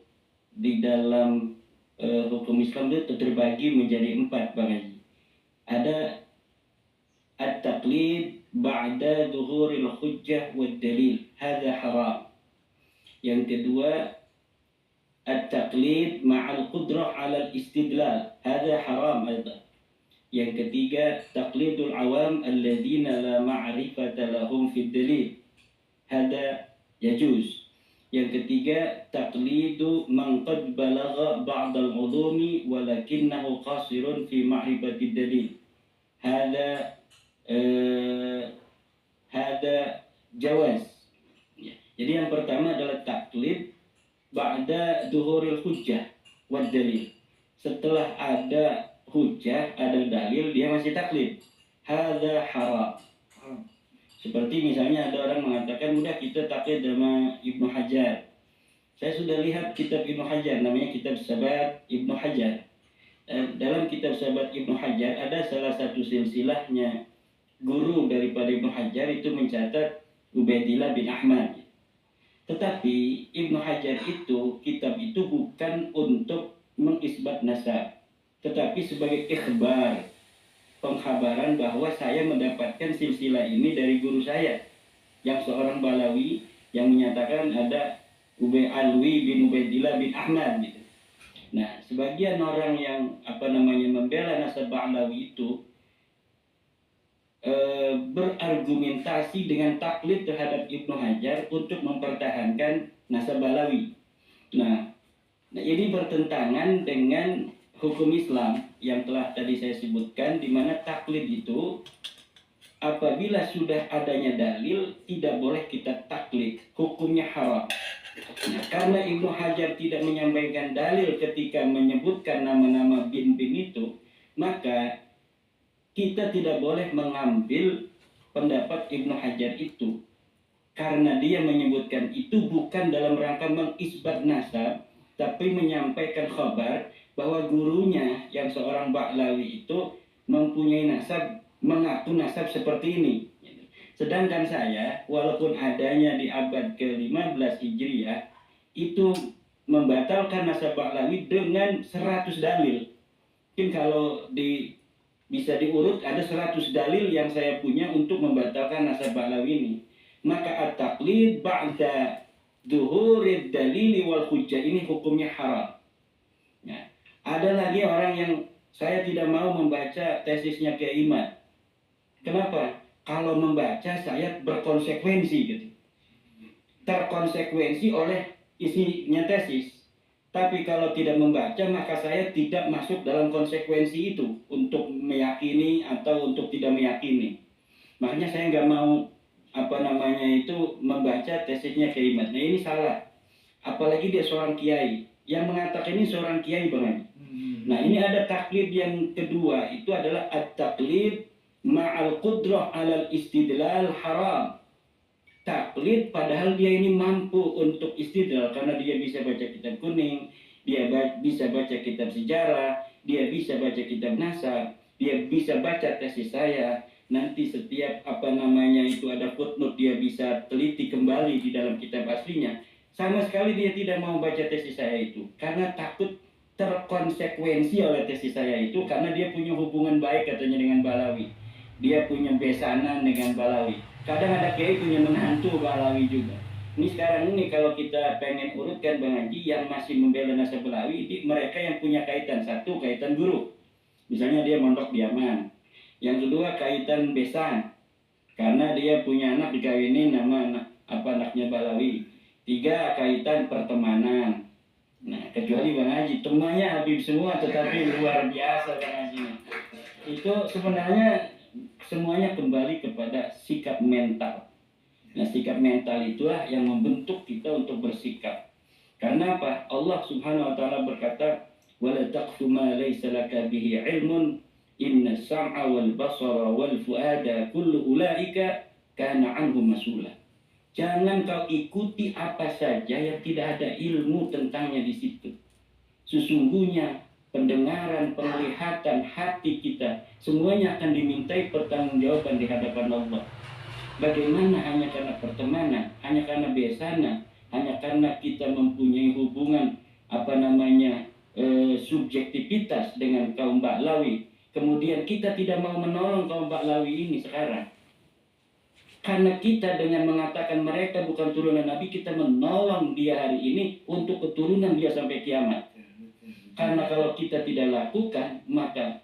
di dalam hukum Islam itu terbagi menjadi 4 Bang Haji. Ada at-taqlid ba'da zuhuril hujjah wad dalil, hadza haram. Yang kedua, at-taqlid ma'al qudrah 'ala al-istidlal, hadza haram aidan. Yang ketiga, taqlidul awam alladzina la ma'rifata lahum fid dalil, hadza yajuz. Yang ketiga, taqlidu man qad balagha ba'd al-'ulumi walakinnahu qasirun fi ma'rifati dalil, hadza jawaz. Jadi yang pertama adalah taklid ba'da zuhuril hujjah wad dalil. Setelah ada hujjah, ada dalil, dia masih taklid. Hadza haram. Seperti misalnya ada orang mengatakan, udah kita taklid sama Ibnu Hajar. Saya sudah lihat kitab Ibnu Hajar, namanya kitab Sabat Ibnu Hajar. Dalam kitab Sabat Ibnu Hajar ada salah satu silsilahnya guru daripada Ibnu Hajar itu mencatat Ubaidillah bin Ahmad. Tetapi Ibnu Hajar itu, kitab itu bukan untuk mengisbat nasab, tetapi sebagai ikhbar, pengkhabaran bahwa saya mendapatkan silsilah ini dari guru saya, yang seorang Balawi yang menyatakan ada Alwi bin Ubaidillah bin Ahmad gitu. Nah, sebagian orang yang membela nasab Balawi itu berargumentasi dengan taklid terhadap Ibnu Hajar untuk mempertahankan nasab Balawi. Nah, ini bertentangan dengan hukum Islam yang telah tadi saya sebutkan, di mana taklid itu apabila sudah adanya dalil tidak boleh kita taklid, hukumnya haram. Nah, karena Ibnu Hajar tidak menyampaikan dalil ketika menyebutkan nama-nama bin-bin itu, maka kita tidak boleh mengambil pendapat Ibnu Hajar itu, karena dia menyebutkan itu bukan dalam rangka mengisbat nasab, tapi menyampaikan khabar bahwa gurunya yang seorang Ba'lawi itu mempunyai nasab, mengaku nasab seperti ini. Sedangkan saya, walaupun adanya di abad ke-15 Hijriah, itu membatalkan nasab Ba'lawi dengan 100 dalil. Mungkin kalau bisa diurut, ada 100 dalil yang saya punya untuk membatalkan nasab Ba'lawi ini. Maka at-taqlid ba'da zuhurid dalili wal hujjah ini hukumnya haram. Nah, ada lagi orang yang saya tidak mau membaca tesisnya Kiai Imad. Kenapa? Kalau membaca saya berkonsekuensi gitu. Terkonsekuensi oleh isinya tesis. Tapi kalau tidak membaca, maka saya tidak masuk dalam konsekuensi itu untuk meyakini atau untuk tidak meyakini. Makanya saya nggak mau membaca tesisnya Kiai Mas. Nah ini salah. Apalagi dia seorang kiai. Yang mengatakan ini seorang kiai Bang Haji. Nah ini ada taklid yang kedua, itu adalah at-taklid ma'al qudrah alal istidlal haram. Taklid padahal dia ini mampu untuk istidlal karena dia bisa baca kitab kuning, dia bisa baca kitab sejarah, dia bisa baca kitab nasab, dia bisa baca tesis saya. Nanti setiap itu ada footnote, dia bisa teliti kembali di dalam kitab aslinya. Sama sekali dia tidak mau baca tesis saya itu karena takut terkonsekuensi oleh tesis saya itu, karena dia punya hubungan baik katanya dengan Balawi, dia punya besanan dengan Balawi. Kadang ada kiai punya menantu Balawi juga. Ini sekarang ini kalau kita pengen urutkan Bang Haji, yang masih membela nasab Balawi, mereka yang punya kaitan. Satu, kaitan guru, misalnya dia mondok di Yaman. Yang kedua, kaitan besan, karena dia punya anak dikawinin nama anaknya Balawi. Tiga, kaitan pertemanan. Nah, kecuali Bang Haji, temannya Habib semua, tetapi luar biasa Bang Haji. Itu sebenarnya semuanya kembali kepada sikap mental. Nah, sikap mental itulah yang membentuk kita untuk bersikap. Karena apa? Allah Subhanahu wa taala berkata, "Wala taqfu ma laysa laka bihi 'ilmun, inna as-sam'a wal basara wal fu'ada kullu ulaika kana 'anhu mas'ula." Jangan kau ikuti apa saja yang tidak ada ilmu tentangnya di situ. Sesungguhnya pendengaran, penglihatan, hati kita semuanya akan dimintai pertanggungjawaban di hadapan Allah. Bagaimana hanya karena pertemanan, hanya karena besanan, hanya karena kita mempunyai hubungan subjektivitas dengan kaum Ba'lawi, kemudian kita tidak mau menolong kaum Ba'lawi ini sekarang. Karena kita dengan mengatakan mereka bukan turunan Nabi, kita menolong dia hari ini untuk keturunan dia sampai kiamat. Karena kalau kita tidak lakukan, maka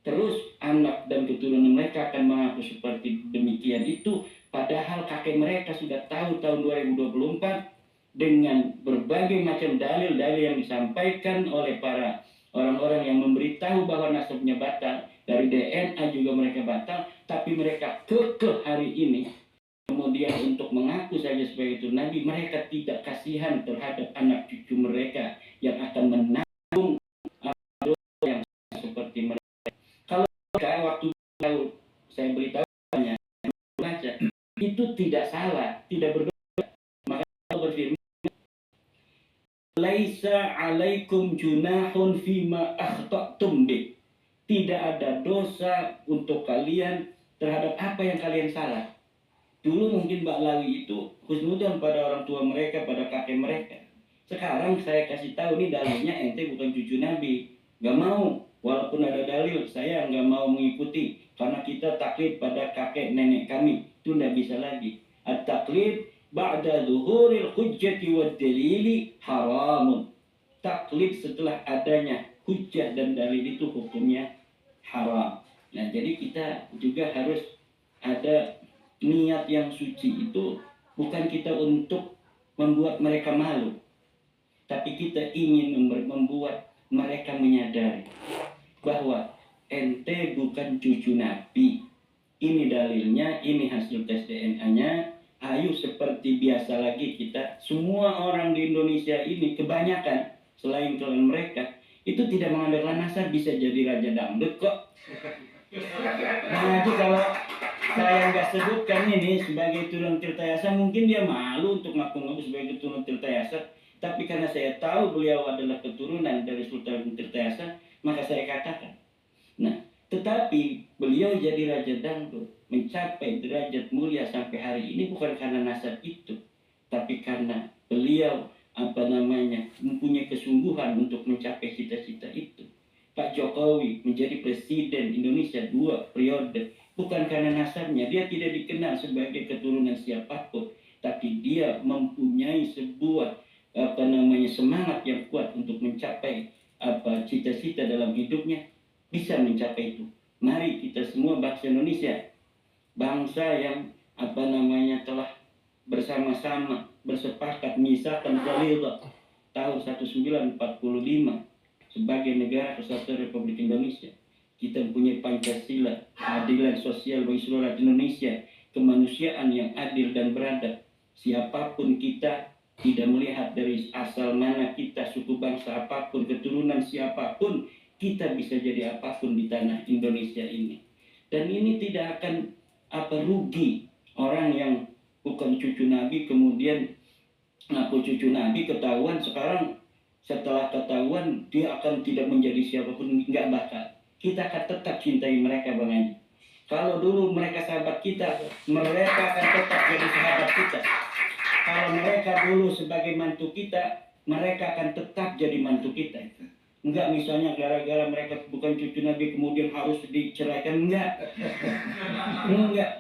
terus anak dan keturunan mereka akan mengaku seperti demikian itu. Padahal kakek mereka sudah tahu tahun 2024 dengan berbagai macam dalil-dalil yang disampaikan oleh para orang-orang yang memberitahu bahwa nasabnya batal. Dari DNA juga mereka batal, tapi mereka kekeh hari ini. Kemudian untuk mengaku saja sebagai itu Nabi, mereka tidak kasihan terhadap anak cucu mereka yang akan menanggung dosa yang seperti mereka. Kalau waktu saya beritahunya baca, itu tidak salah, tidak berdosa. Maka Allah berfirman, "Laisa 'alaikum junahun fima akhta'tum bih." Tidak ada dosa untuk kalian terhadap apa yang kalian salah. Dulu mungkin Ba'lawi itu husnudzon pada orang tua mereka, pada kakek mereka. Sekarang saya kasih tahu nih dalilnya, ente bukan cucu Nabi. Gak mau, walaupun ada dalil, saya gak mau mengikuti. Karena kita taklid pada kakek nenek kami, itu gak bisa lagi. At-taklid ba'da zuhuril hujjati wad dalili haramun. Taklid setelah adanya hujjah dan dalil itu hukumnya haram. Nah, jadi kita juga harus ada niat yang suci, itu bukan kita untuk membuat mereka malu, tapi kita ingin membuat mereka menyadari bahwa ente bukan cucu Nabi. Ini dalilnya, ini hasil tes DNA-nya. Ayo seperti biasa lagi kita. Semua orang di Indonesia ini kebanyakan selain kalian mereka itu tidak mengandalkan nasab, bisa jadi raja dangdut kok. Nah, itu kalau saya nggak sebutkan ini sebagai turun Tirtayasa, mungkin dia malu untuk ngaku-ngaku sebagai turun Tirtayasa. Tapi karena saya tahu beliau adalah keturunan dari Sultan Tirtayasa, maka saya katakan. Nah, tetapi beliau jadi raja dangdut, mencapai derajat mulia sampai hari ini bukan karena nasab itu, tapi karena beliau mempunyai kesungguhan untuk mencapai cita-cita itu. Pak Jokowi menjadi presiden Indonesia 2 periode bukan karena nasabnya, dia tidak dikenal sebagai keturunan siapapun, tapi dia mempunyai sebuah semangat yang kuat untuk mencapai cita-cita dalam hidupnya, bisa mencapai itu. Mari kita semua bangsa Indonesia, bangsa yang telah bersama-sama bersepakat misalkan dalil tahun 1945 sebagai negara kesatuan Republik Indonesia. Kita mempunyai Pancasila, keadilan sosial bagi seluruh rakyat Indonesia, kemanusiaan yang adil dan beradab. Siapapun kita, tidak melihat dari asal mana kita, suku bangsa apapun, keturunan siapapun, kita bisa jadi apapun di tanah Indonesia ini. Dan ini tidak akan rugi orang yang bukan cucu Nabi kemudian ngaku cucu Nabi, ketahuan sekarang setelah ketahuan dia akan tidak menjadi siapapun, nggak bakal. Kita akan tetap cintai mereka, Bang Haji. Kalau dulu mereka sahabat kita, mereka akan tetap jadi sahabat kita. Kalau mereka dulu sebagai mantu kita, mereka akan tetap jadi mantu kita. Enggak, misalnya gara-gara mereka bukan cucu Nabi kemudian harus diceraikan, enggak. Enggak.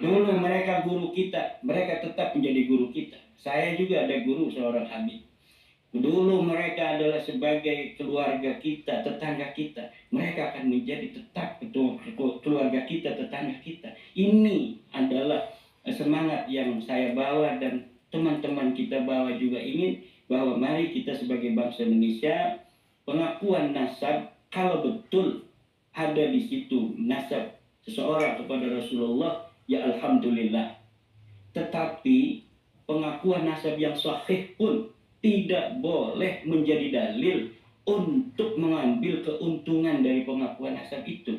Dulu mereka guru kita, mereka tetap menjadi guru kita. Saya juga ada guru seorang Habib. Dulu mereka adalah sebagai keluarga kita, tetangga kita. Mereka akan menjadi tetap keluarga kita, tetangga kita. Ini adalah semangat yang saya bawa dan teman-teman kita bawa juga, ingin bahwa mari kita sebagai bangsa Indonesia, pengakuan nasab, kalau betul ada di situ nasab seseorang kepada Rasulullah, ya alhamdulillah. Tetapi pengakuan nasab yang sahih pun tidak boleh menjadi dalil untuk mengambil keuntungan dari pengakuan nasab itu.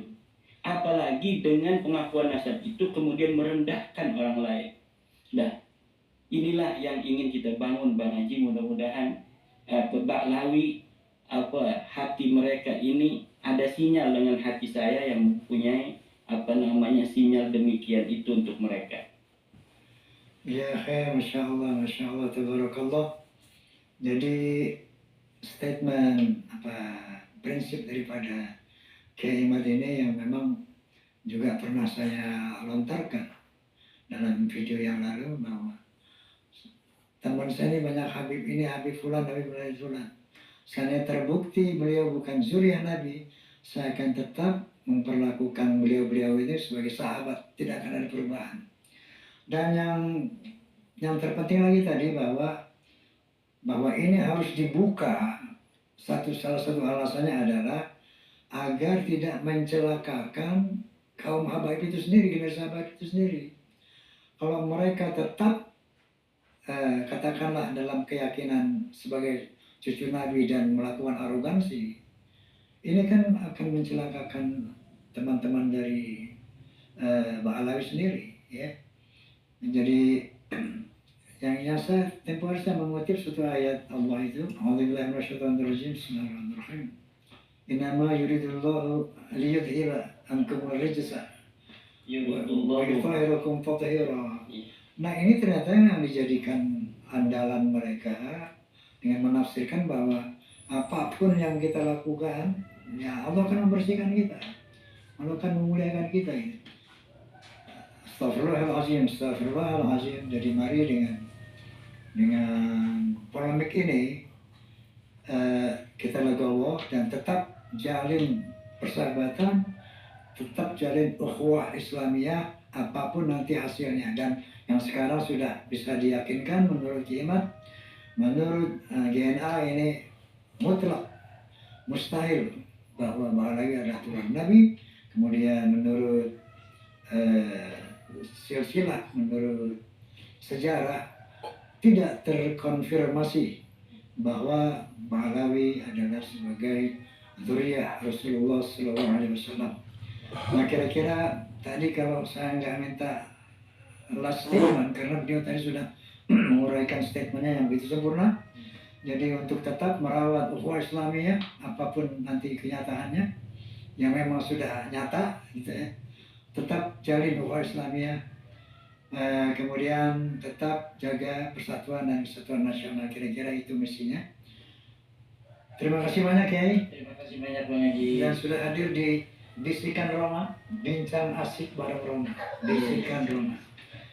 Apalagi dengan pengakuan nasab itu kemudian merendahkan orang lain. Nah, inilah yang ingin kita bangun, Bang Haji. Mudah-mudahan Baklawi hati mereka ini ada sinyal dengan hati saya yang mempunyai sinyal demikian itu untuk mereka. Ya, khair, Masya Allah, tabarakallah. Jadi statement prinsip daripada Kiai Ahmad ini yang memang juga pernah saya lontarkan dalam video yang lalu, bahwa teman saya ini banyak Habib ini, Habib Fulan, Habib Fulan. Saya terbukti beliau bukan zuriyah Nabi, saya akan tetap memperlakukan beliau-beliau ini sebagai sahabat, tidak akan ada perubahan. Dan yang terpenting lagi tadi bahwa ini harus dibuka. Salah satu alasannya adalah agar tidak mencelakakan kaum habaib itu sendiri, generasi habaib itu sendiri. Kalau mereka tetap katakanlah dalam keyakinan sebagai cucu Nabi dan melakukan arogansi, ini kan akan mencelakakan teman-teman dari Baklawi sendiri, ya. Jadi yang saya tempoh hari saya mengutip suatu ayat Allah itu, A'udzubillahi minasyaitonirrajim, Bismillahirrahmanirrahim. Innama yuridullahu liyudhhiba ankum ar-rijsa wa yutahhirakum tathira. Nah, ini ternyata yang dijadikan andalan mereka dengan menafsirkan bahwa apapun yang kita lakukan, ya Allah akan membersihkan kita, Allah akan memuliakan kita. Astagfirullahaladzim. Jadi mari dengan polemik ini kita legowo dan tetap jalin persahabatan, tetap jalin ukhuwah Islamiyah apapun nanti hasilnya. Dan yang sekarang sudah bisa diyakinkan menurut Kiai, menurut GNA ini mutlak mustahil bahwa Baklawi adalah turun Nabi. Kemudian menurut silsilah, menurut sejarah tidak terkonfirmasi bahwa Baklawi adalah sebagai zuriyah Rasulullah SAW. Nah, kira-kira tadi kalau saya nggak minta last statement, karena beliau tadi sudah menguraikan statementnya yang begitu sempurna. Jadi untuk tetap merawat ukhuwah Islamiyah apapun nanti kenyataannya, yang memang sudah nyata, gitu ya, tetap jalin ukhuwah Islamiyah. Kemudian tetap jaga persatuan dan kesatuan nasional. Kira-kira itu misinya. Terima kasih banyak, Kiai. Terima kasih banyak, Bang Haji. Dan sudah hadir di Bisikan Roma, bincang asik bareng Roma. Bisikan Roma.